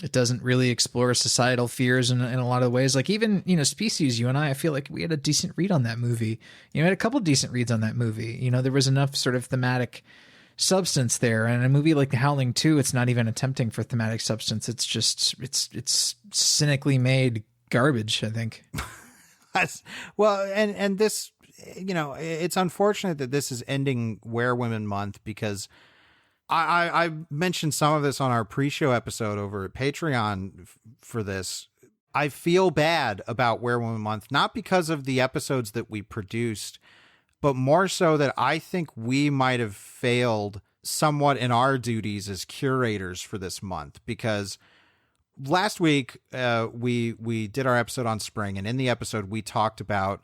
It doesn't really explore societal fears in a lot of ways. Like, even, Species, you and I feel like we had a decent read on that movie. We had a couple decent reads on that movie. There was enough sort of thematic substance there. And a movie like The Howling 2, it's not even attempting for thematic substance. It's just, it's cynically made garbage, I think.
Well, and this, it's unfortunate that this is ending Were Women Month, because I mentioned some of this on our pre-show episode over at Patreon for this. I feel bad about Were Women Month, not because of the episodes that we produced, but more so that I think we might have failed somewhat in our duties as curators for this month. Because last week we did our episode on spring, and in the episode we talked about,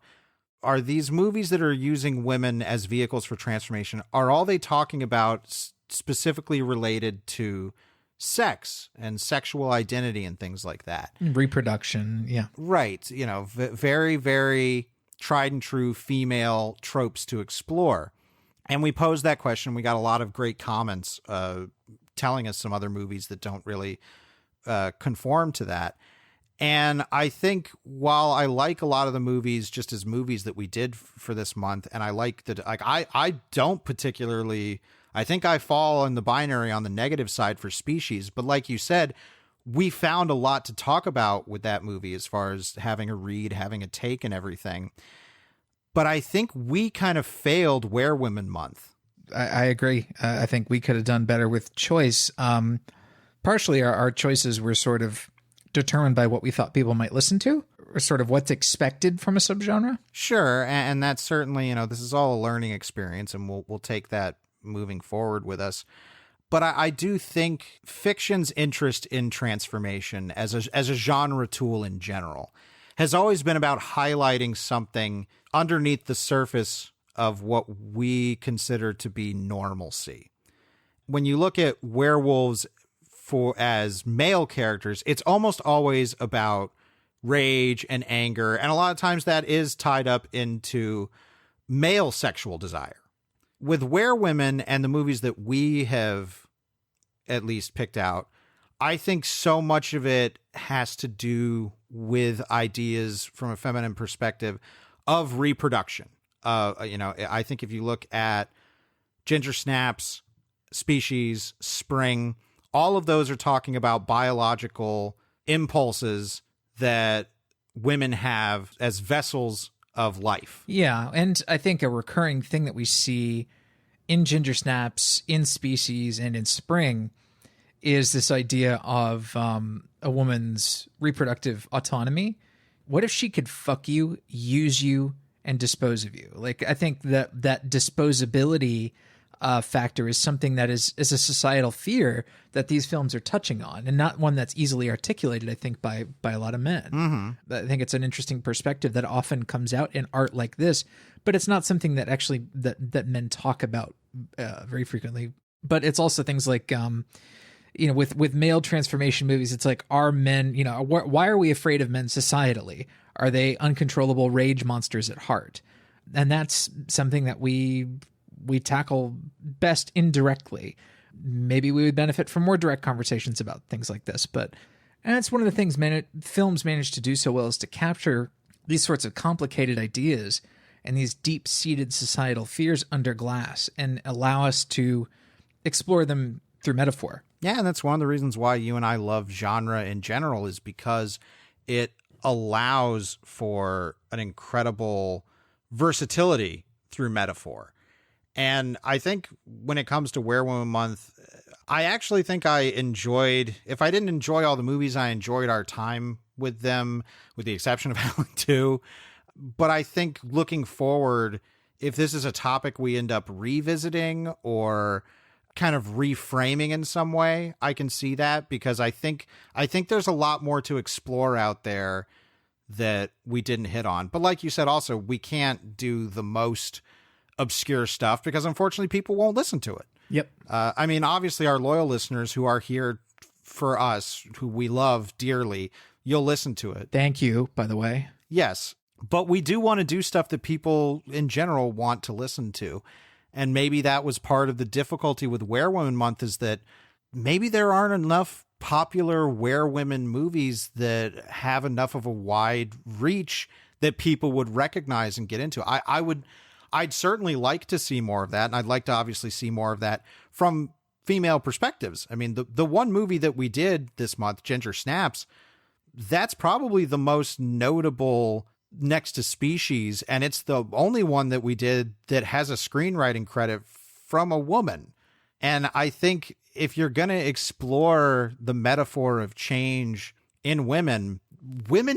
are these movies that are using women as vehicles for transformation, are all they talking about specifically related to sex and sexual identity and things like that?
Reproduction, yeah.
Right. Very, very tried and true female tropes to explore. And we posed that question. We got a lot of great comments telling us some other movies that don't really conform to that. And I think while I like a lot of the movies just as movies that we did for this month, and I like that, like I don't particularly, I think I fall in the binary on the negative side for Species, but like you said, we found a lot to talk about with that movie as far as having a read, having a take and everything. But I think we kind of failed Where Women Month.
I agree. I think we could have done better with choice. Partially our choices were sort of determined by what we thought people might listen to, or sort of what's expected from a subgenre.
Sure, and that's certainly, this is all a learning experience, and we'll take that moving forward with us. But I do think fiction's interest in transformation as a genre tool in general has always been about highlighting something underneath the surface of what we consider to be normalcy. When you look at werewolves as male characters, it's almost always about rage and anger, and a lot of times that is tied up into male sexual desire. With Werewomen and the movies that we have at least picked out, I think so much of it has to do with ideas from a feminine perspective of reproduction. I think if you look at Ginger Snaps, Species, Spring, all of those are talking about biological impulses that women have as vessels of life.
Yeah, and I think a recurring thing that we see in Ginger Snaps, in Species, and in Spring is this idea of a woman's reproductive autonomy. What if she could fuck you, use you, and dispose of you? Like, I think that disposability factor is something that is a societal fear that these films are touching on, and not one that's easily articulated, I think, by a lot of men.
Mm-hmm.
I think it's an interesting perspective that often comes out in art like this, but it's not something that actually that men talk about very frequently. But it's also things like, with male transformation movies, it's like, are men, why are we afraid of men societally? Are they uncontrollable rage monsters at heart? And that's something that we tackle best indirectly. Maybe we would benefit from more direct conversations about things like this, and it's one of the things films manage to do so well, is to capture these sorts of complicated ideas and these deep-seated societal fears under glass and allow us to explore them through metaphor.
Yeah, and that's one of the reasons why you and I love genre in general, is because it allows for an incredible versatility through metaphor. And I think when it comes to Werewoman Month, I actually think I enjoyed, if I didn't enjoy all the movies, I enjoyed our time with them, with the exception of Howling 2. But I think looking forward, if this is a topic we end up revisiting or kind of reframing in some way, I can see that, because I think there's a lot more to explore out there that we didn't hit on. But like you said, also, we can't do the most obscure stuff because unfortunately people won't listen to it.
Yep.
Obviously our loyal listeners who are here for us, who we love dearly, you'll listen to it.
Thank you, by the way.
Yes. But we do want to do stuff that people in general want to listen to. And maybe that was part of the difficulty with Werewoman Month, is that maybe there aren't enough popular werewomen movies that have enough of a wide reach that people would recognize and get into. I'd certainly like to see more of that, and I'd like to obviously see more of that from female perspectives. I mean, the one movie that we did this month, Ginger Snaps, that's probably the most notable next to Species, and it's the only one that we did that has a screenwriting credit from a woman. And I think if you're going to explore the metaphor of change in women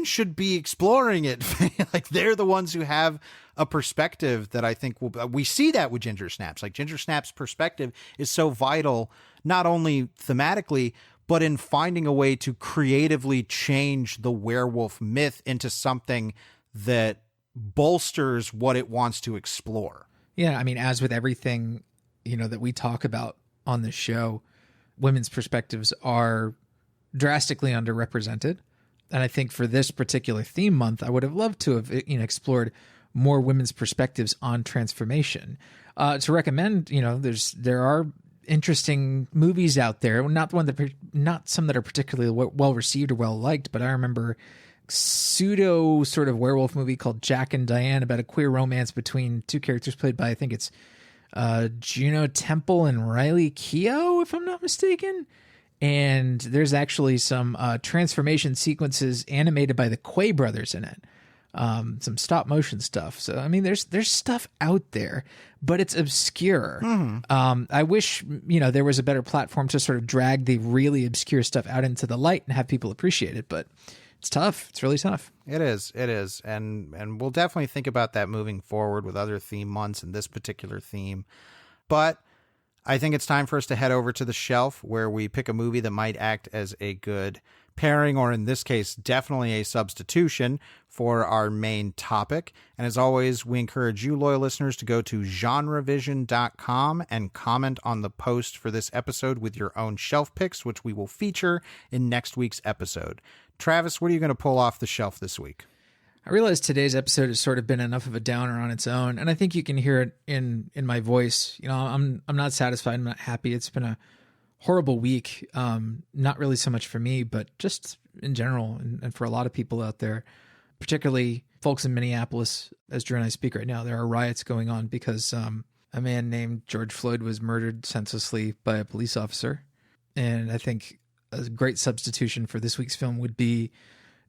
should be exploring it. Like, they're the ones who have a perspective that I think we see that with Ginger Snaps. Like, Ginger Snaps' perspective is so vital, not only thematically, but in finding a way to creatively change the werewolf myth into something that bolsters what it wants to explore.
Yeah, I mean, as with everything, that we talk about on this show, women's perspectives are drastically underrepresented. And I think for this particular theme month, I would have loved to have explored more women's perspectives on transformation. to recommend, there are interesting movies out there. Not some that are particularly well received or well liked, but I remember pseudo sort of werewolf movie called Jack and Diane about a queer romance between two characters played by, I think it's Juno Temple and Riley Keough, if I'm not mistaken. And there's actually some transformation sequences animated by the Quay brothers in it. Some stop motion stuff. So, I mean, there's stuff out there, but it's obscure. I wish, there was a better platform to sort of drag the really obscure stuff out into the light and have people appreciate it. But it's tough. It's really tough.
It is. And we'll definitely think about that moving forward with other theme months and this particular theme. But I think it's time for us to head over to the shelf where we pick a movie that might act as a good pairing, or in this case, definitely a substitution for our main topic. And as always, we encourage you, loyal listeners, to go to genrevision.com and comment on the post for this episode with your own shelf picks, which we will feature in next week's episode. Travis, what are you going to pull off the shelf this week?
I realize today's episode has sort of been enough of a downer on its own, and I think you can hear it in my voice. I'm not satisfied. I'm not happy. It's been a horrible week. Not really so much for me, but just in general, and for a lot of people out there, particularly folks in Minneapolis. As Drew and I speak right now, there are riots going on because a man named George Floyd was murdered senselessly by a police officer. And I think a great substitution for this week's film would be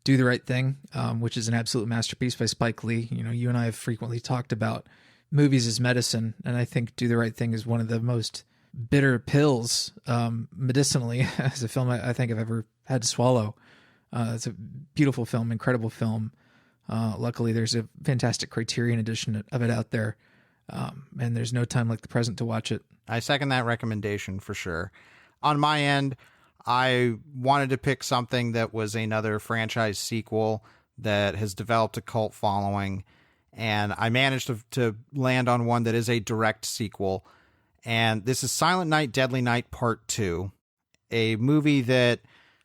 Do the Right Thing, which is an absolute masterpiece by Spike Lee. You and I have frequently talked about movies as medicine, and I think Do the Right Thing is one of the most bitter pills medicinally as a film I think I've ever had to swallow. It's a beautiful film, incredible film. Luckily, there's a fantastic Criterion edition of it out there, and there's no time like the present to watch it.
I second that recommendation for sure. On my end, I wanted to pick something that was another franchise sequel that has developed a cult following, and I managed to land on one that is a direct sequel, and this is Silent Night, Deadly Night Part 2, a movie that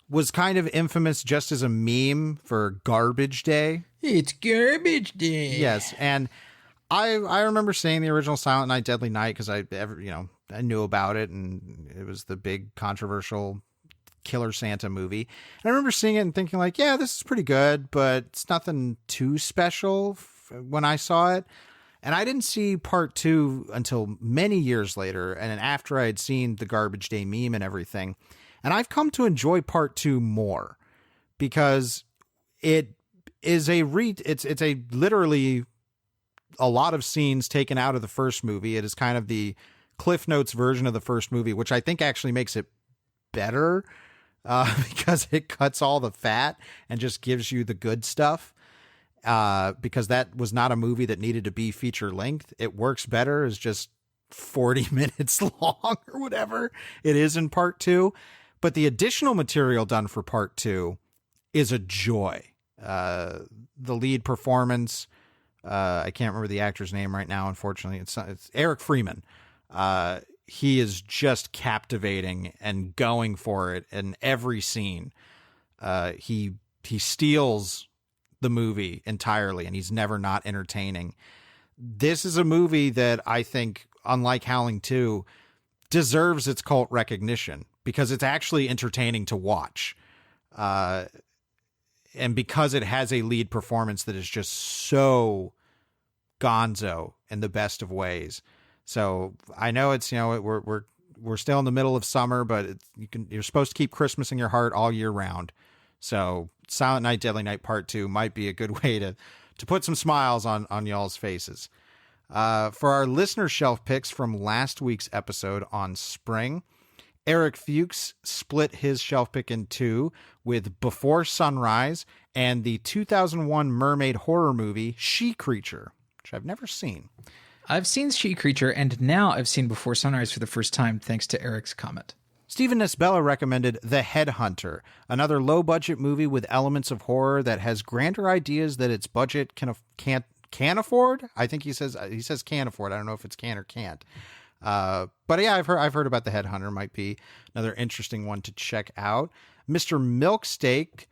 was kind of infamous just as a meme for Garbage Day.
It's Garbage Day.
Yes, and I remember seeing the original Silent Night, Deadly Night because I knew about it, and it was the big controversial Killer Santa movie. And I remember seeing it and thinking like, yeah, this is pretty good, but it's nothing too special when I saw it. And I didn't see part 2 until many years later, and after I had seen the Garbage Day meme and everything. And I've come to enjoy part 2 more because it is it's literally a lot of scenes taken out of the first movie. It is kind of the Cliff Notes version of the first movie, which I think actually makes it better because it cuts all the fat and just gives you the good stuff. Because that was not a movie that needed to be feature length. It works better as just 40 minutes long or whatever it is in part 2. But the additional material done for part 2 is a joy. The lead performance, I can't remember the actor's name right now, unfortunately. It's Eric Freeman. He is just captivating and going for it in every scene. He steals the movie entirely, and he's never not entertaining. This is a movie that I think, unlike Howling 2, deserves its cult recognition because it's actually entertaining to watch. And because it has a lead performance that is just so gonzo in the best of ways. So I know it's, we're still in the middle of summer, but you're supposed to keep Christmas in your heart all year round. So Silent Night, Deadly Night Part 2 might be a good way to put some smiles on y'all's faces. For our listener shelf picks from last week's episode on spring, Eric Fuchs split his shelf pick in two with Before Sunrise and the 2001 mermaid horror movie She Creature, which I've never seen.
I've seen She Creature, and now I've seen Before Sunrise for the first time, thanks to Eric's comment.
Stephen Nisbella recommended The Headhunter, another low-budget movie with elements of horror that has grander ideas that its budget can afford. I think he says can afford. I don't know if it's can or can't. But yeah, I've heard about The Headhunter. Might be another interesting one to check out. Mr. Milksteak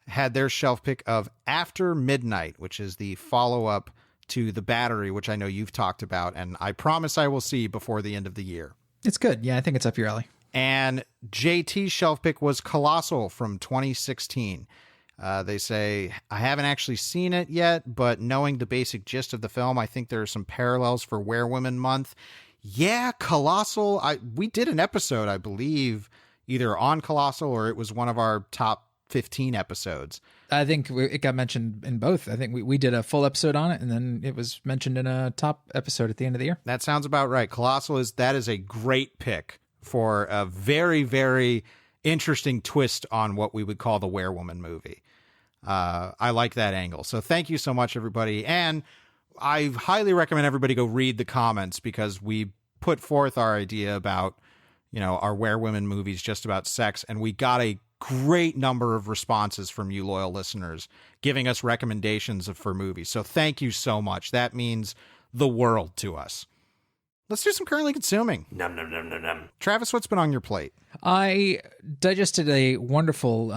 had their shelf pick of After Midnight, which is the follow-up to The Battery, which I know you've talked about, and I promise I will see before the end of the year.
It's good. Yeah, I think it's up your alley.
And JT's shelf pick was Colossal from 2016. They say, I haven't actually seen it yet, but knowing the basic gist of the film, I think there are some parallels for Werewomen Month. Yeah, Colossal. We did an episode, I believe, either on Colossal or it was one of our top 15 episodes.
I think it got mentioned in both. I think we did a full episode on it, and then it was mentioned in a top episode at the end of the year.
That sounds about right. Colossal is a great pick for a very, very interesting twist on what we would call the Werewoman movie. I like that angle. So thank you so much, everybody. And I highly recommend everybody go read the comments, because we put forth our idea about, our Werewomen movies just about sex, and we got a great number of responses from you loyal listeners giving us recommendations for movies. So thank you so much. That means the world to us. Let's do some currently consuming.
Nom, nom, nom, nom, nom.
Travis, what's been on your plate?
I digested a wonderful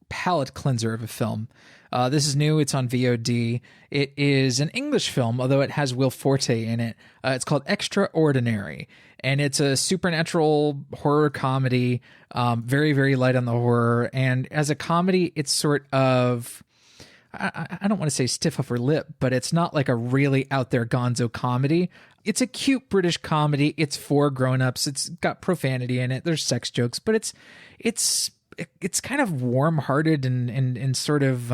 palate cleanser of a film. This is new. It's on VOD. It is an English film, although it has Will Forte in it. It's called Extraordinary, and it's a supernatural horror comedy, very, very light on the horror. And as a comedy, it's sort of, I don't want to say stiff upper lip, but it's not like a really out there gonzo comedy. It's a cute British comedy. It's for grown-ups. It's got profanity in it. There's sex jokes, but it's kind of warm-hearted and sort of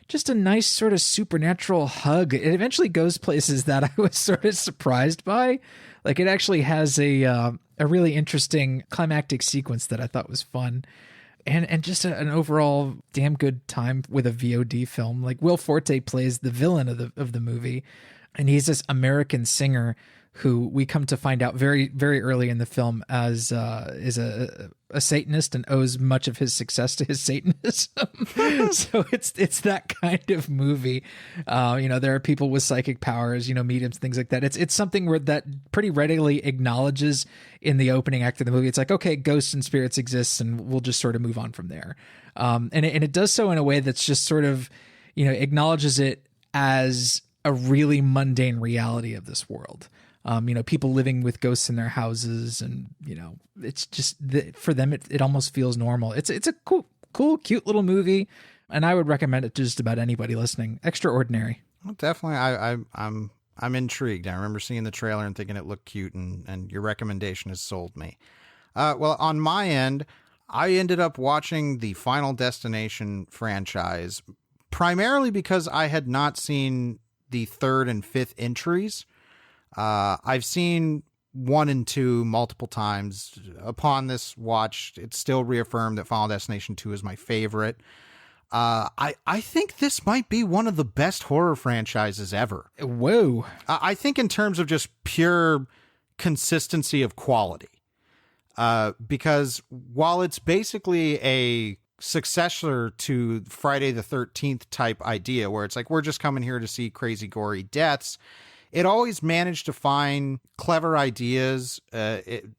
just a nice sort of supernatural hug. It eventually goes places that I was sort of surprised by. Like, it actually has a really interesting climactic sequence that I thought was fun. And just an overall damn good time with a VOD film. Like, Will Forte plays the villain of the movie, and he's this American singer who we come to find out very, very early in the film is a Satanist and owes much of his success to his Satanism. So it's that kind of movie. There are people with psychic powers, mediums, things like that. It's something where that pretty readily acknowledges in the opening act of the movie. It's like, okay, ghosts and spirits exist, and we'll just sort of move on from there. And it does so in a way that's just sort of, acknowledges it as a really mundane reality of this world. People living with ghosts in their houses, and it's just for them it almost feels normal. It's a cool, cute little movie, and I would recommend it to just about anybody listening. Extraordinary.
Well, definitely, I'm intrigued. I remember seeing the trailer and thinking it looked cute, and your recommendation has sold me. Well, on my end, I ended up watching the Final Destination franchise primarily because I had not seen the third and fifth entries. I've seen 1 and 2 multiple times. Upon this watch, it's still reaffirmed that Final Destination 2 is my favorite. I think this might be one of the best horror franchises ever.
Whoa.
I think in terms of just pure consistency of quality. Because while it's basically a successor to Friday the 13th type idea, where it's like, we're just coming here to see crazy, gory deaths, it always managed to find clever ideas,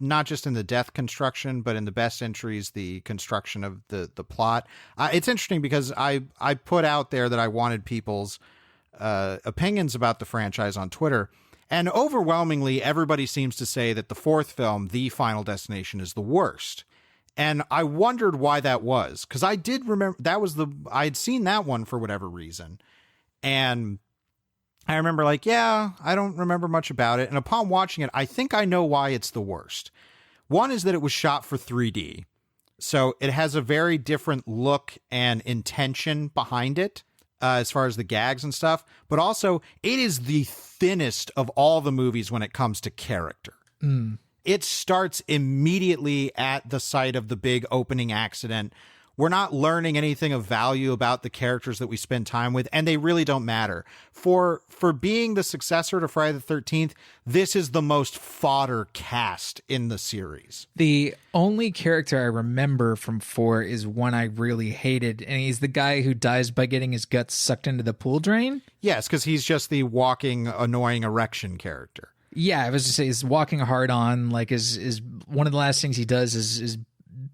not just in the death construction, but in the best entries, the construction of the plot. It's interesting because I put out there that I wanted people's opinions about the franchise on Twitter, and overwhelmingly everybody seems to say that the fourth film, The Final Destination, is the worst. And I wondered why that was, because I did remember I had seen that one for whatever reason, and I remember I don't remember much about it. And upon watching it, I think I know why it's the worst. One is that it was shot for 3D. So it has a very different look and intention behind it as far as the gags and stuff. But also, it is the thinnest of all the movies when it comes to character.
Mm.
It starts immediately at the site of the big opening accident. We're not learning anything of value about the characters that we spend time with, and they really don't matter. For being the successor to Friday the 13th, this is the most fodder cast in the series.
The only character I remember from 4 is one I really hated, and he's the guy who dies by getting his guts sucked into the pool drain.
Yes, because he's just the walking, annoying erection character.
Yeah, I was to say he's walking hard on, like is one of the last things he does is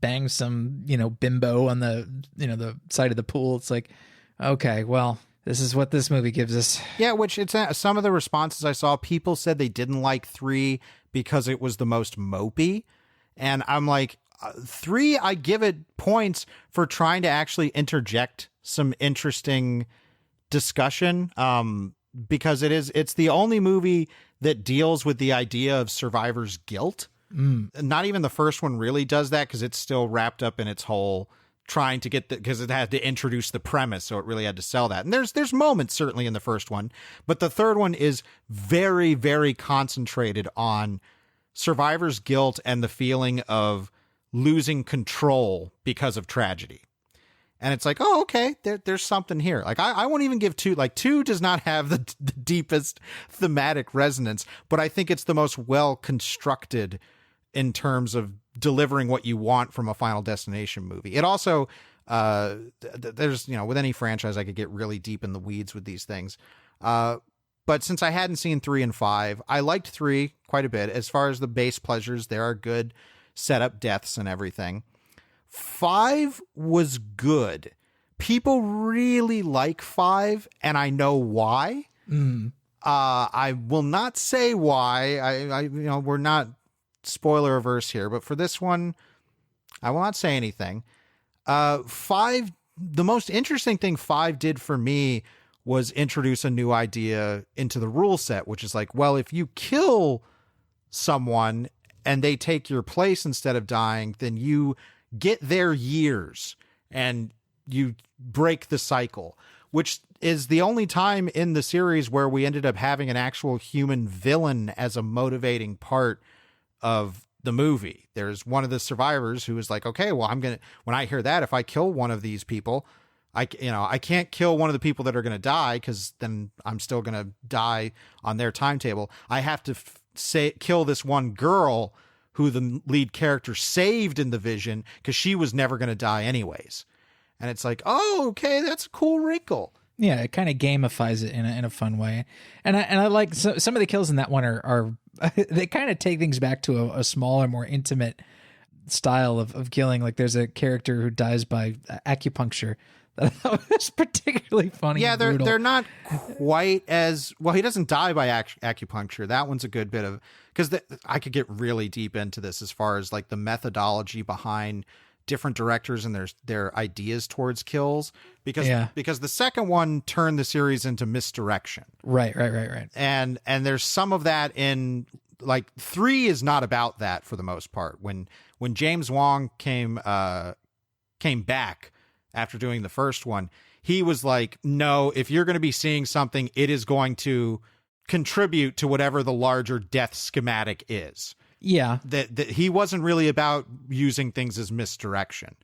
bang some, bimbo on the, the side of the pool. It's like, okay, well, This is what this movie gives us.
Yeah, which it's some of the responses I saw, people said they didn't like 3 because it was the most mopey. And I'm like, 3, I give it points for trying to actually interject some interesting discussion. Because it's the only movie that deals with the idea of survivor's guilt. Not even the first one really does that, because it's still wrapped up in its whole trying to get because it had to introduce the premise, so it really had to sell that. And there's moments certainly in the first one, but the third one is very, very concentrated on survivor's guilt and the feeling of losing control because of tragedy. And it's like, oh, okay, there's something here. Like, I won't even give 2. Like, 2 does not have the deepest thematic resonance, but I think it's the most well constructed in terms of delivering what you want from a Final Destination movie. It also, there's, with any franchise, I could get really deep in the weeds with these things. But since I hadn't seen 3 and 5, I liked 3 quite a bit. As far as the base pleasures, there are good setup deaths and everything. 5 was good. People really like 5, and I know why. I will not say why. I we're not spoiler averse here, but for this one, I will not say anything. 5, the most interesting thing 5 did for me was introduce a new idea into the rule set, which is like, well, if you kill someone and they take your place instead of dying, then you get their years and you break the cycle, which is the only time in the series where we ended up having an actual human villain as a motivating part of the movie. There's one of the survivors who is like, okay, well, when I hear that, if I kill one of these people, I can't kill one of the people that are going to die, because then I'm still going to die on their timetable. I have to kill this one girl who the lead character saved in the vision, because she was never going to die anyways. And it's like, oh, okay, that's a cool wrinkle.
Yeah, it kind of gamifies it in a fun way. And I like some of the kills in that one are they kind of take things back to a smaller, more intimate style of killing. Like, there's a character who dies by acupuncture that I thought was particularly funny.
Yeah,
and brutal.
they're not quite as well. He doesn't die by acupuncture. That one's a good bit of, because I could get really deep into this as far as like the methodology behind different directors and their ideas towards kills, because the second one turned the series into misdirection. Right. And there's some of that in, like, 3 is not about that for the most part. When James Wong came back after doing the first one, he was like, no, if you're going to be seeing something, it is going to contribute to whatever the larger death schematic is.
Yeah.
That he wasn't really about using things as misdirection.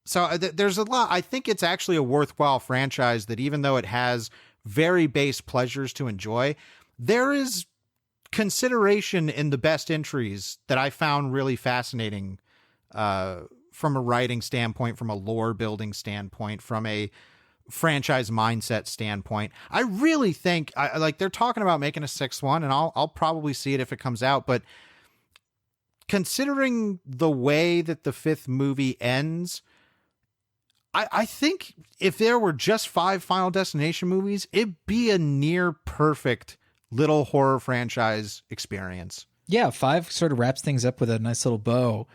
So there's a lot. I think it's actually a worthwhile franchise that, even though it has very base pleasures to enjoy, there is consideration in the best entries that I found really fascinating, from a writing standpoint, from a lore building standpoint, from a franchise mindset standpoint. I really think like they're talking about making a 6th one, and I'll probably see it if it comes out, but considering the way that the 5th movie ends, I think if there were just 5 Final Destination movies, it'd be a near perfect little horror franchise experience.
Yeah, 5 sort of wraps things up with a nice little bow.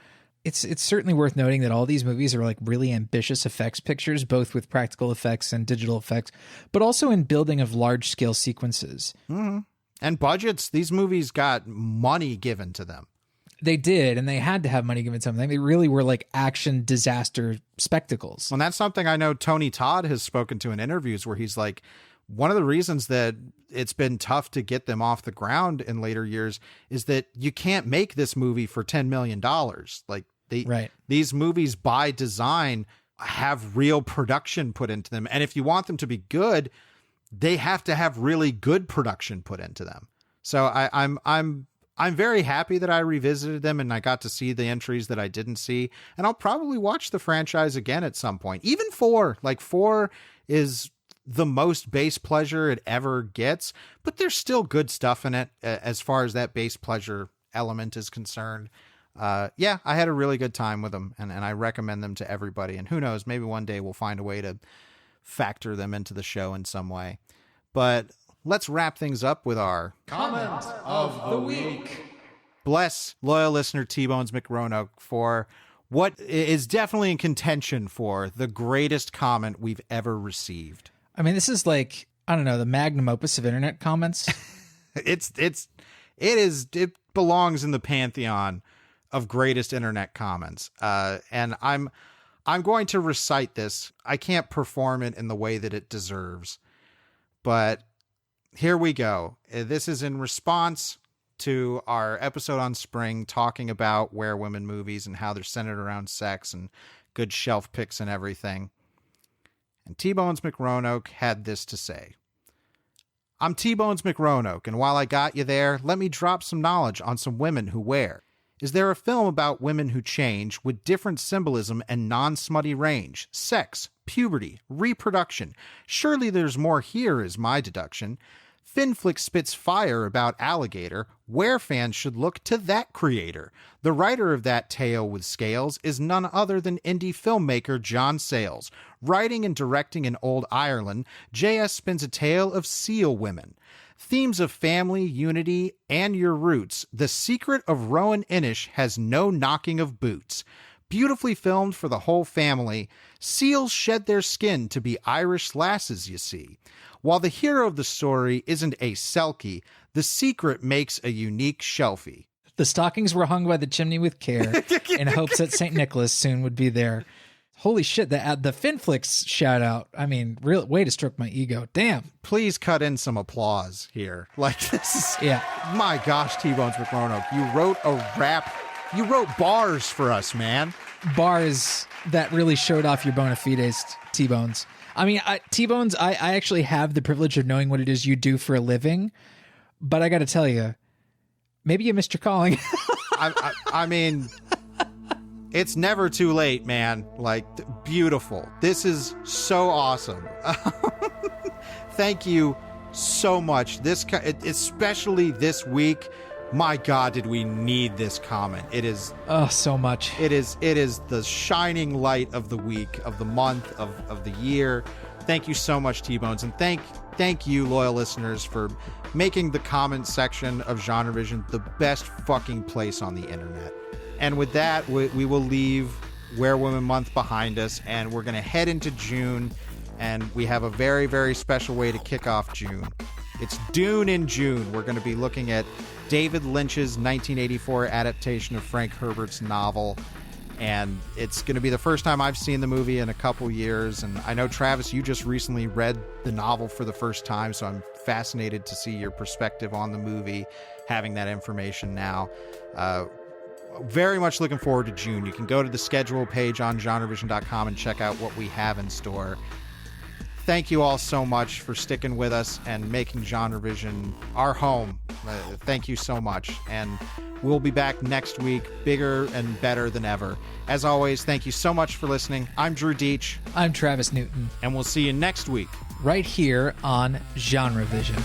It's certainly worth noting that all these movies are like really ambitious effects pictures, both with practical effects and digital effects, but also in building of large scale sequences.
Mm-hmm. And budgets. These movies got money given to them.
They did, and they had to have money given to them. They really were like action disaster spectacles.
And that's something I know Tony Todd has spoken to in interviews, where he's like, one of the reasons that it's been tough to get them off the ground in later years is that you can't make this movie for $10 million. Like, these movies by design have real production put into them. And if you want them to be good, they have to have really good production put into them. So I'm very happy that I revisited them and I got to see the entries that I didn't see. And I'll probably watch the franchise again at some point. Even 4, like 4 is the most base pleasure it ever gets, but there's still good stuff in it as far as that base pleasure element is concerned. Yeah, I had a really good time with them, and I recommend them to everybody. And who knows, maybe one day we'll find a way to factor them into the show in some way. But let's wrap things up with our
Comment of the week.
Bless loyal listener T-Bones McRoanoke for what is definitely in contention for the greatest comment we've ever received.
I mean, this is like, I don't know, the magnum opus of internet comments.
It belongs in the pantheon of greatest internet comments. And I'm going to recite this. I can't perform it in the way that it deserves, but here we go. This is in response to our episode on Spring, talking about Where Women movies and how they're centered around sex and good shelf picks and everything. And T-Bones McRoanoke had this to say. I'm T-Bones McRoanoke, and while I got you there, let me drop some knowledge on some women who wear. Is there a film about women who change with different symbolism and non-smutty range? Sex, puberty, reproduction. Surely there's more here, is my deduction. Finflick spits fire about alligator. Where fans should look to that creator. The writer of that tale with scales is none other than indie filmmaker John Sayles. Writing and directing in Old Ireland, J.S. spins a tale of seal women. Themes of family, unity, and your roots. The secret of Rowan Inish has no knocking of boots. Beautifully filmed for the whole family, seals shed their skin to be Irish lasses, you see. While the hero of the story isn't a selkie, the secret makes a unique shelfie.
The stockings were hung by the chimney with care in hopes that St. Nicholas soon would be there. Holy shit, the Finflix shout out. I mean, real way to stroke my ego. Damn.
Please cut in some applause here. Like, this is,
yeah.
My gosh, T-Bones McRoanoke, you wrote a rap. You wrote bars for us, man.
Bars that really showed off your bona fides, T-Bones. I mean, T-Bones, I actually have the privilege of knowing what it is you do for a living, but I got to tell you, maybe you missed your calling.
I mean, it's never too late, man. Like, beautiful. This is so awesome. Thank you so much. Especially this week. My God, did we need this comment? It is
so much.
It is the shining light of the week, of the month, of the year. Thank you so much, T-Bones, and thank you, loyal listeners, for making the comment section of Genre Vision the best fucking place on the internet. And with that, we will leave Where Women Month behind us, and we're going to head into June, and we have a very, very special way to kick off June. It's Dune in June. We're going to be looking at David Lynch's 1984 adaptation of Frank Herbert's novel, and it's going to be the first time I've seen the movie in a couple years. And I know, Travis, you just recently read the novel for the first time, so I'm fascinated to see your perspective on the movie, having that information now. Very much looking forward to June. You can go to the schedule page on genrevision.com and check out what we have in store. Thank you all so much for sticking with us and making Genre Vision our home. Thank you so much. And we'll be back next week, bigger and better than ever. As always, thank you so much for listening. I'm Drew Deitch.
I'm Travis Newton.
And we'll see you next week.
Right here on Genre Vision.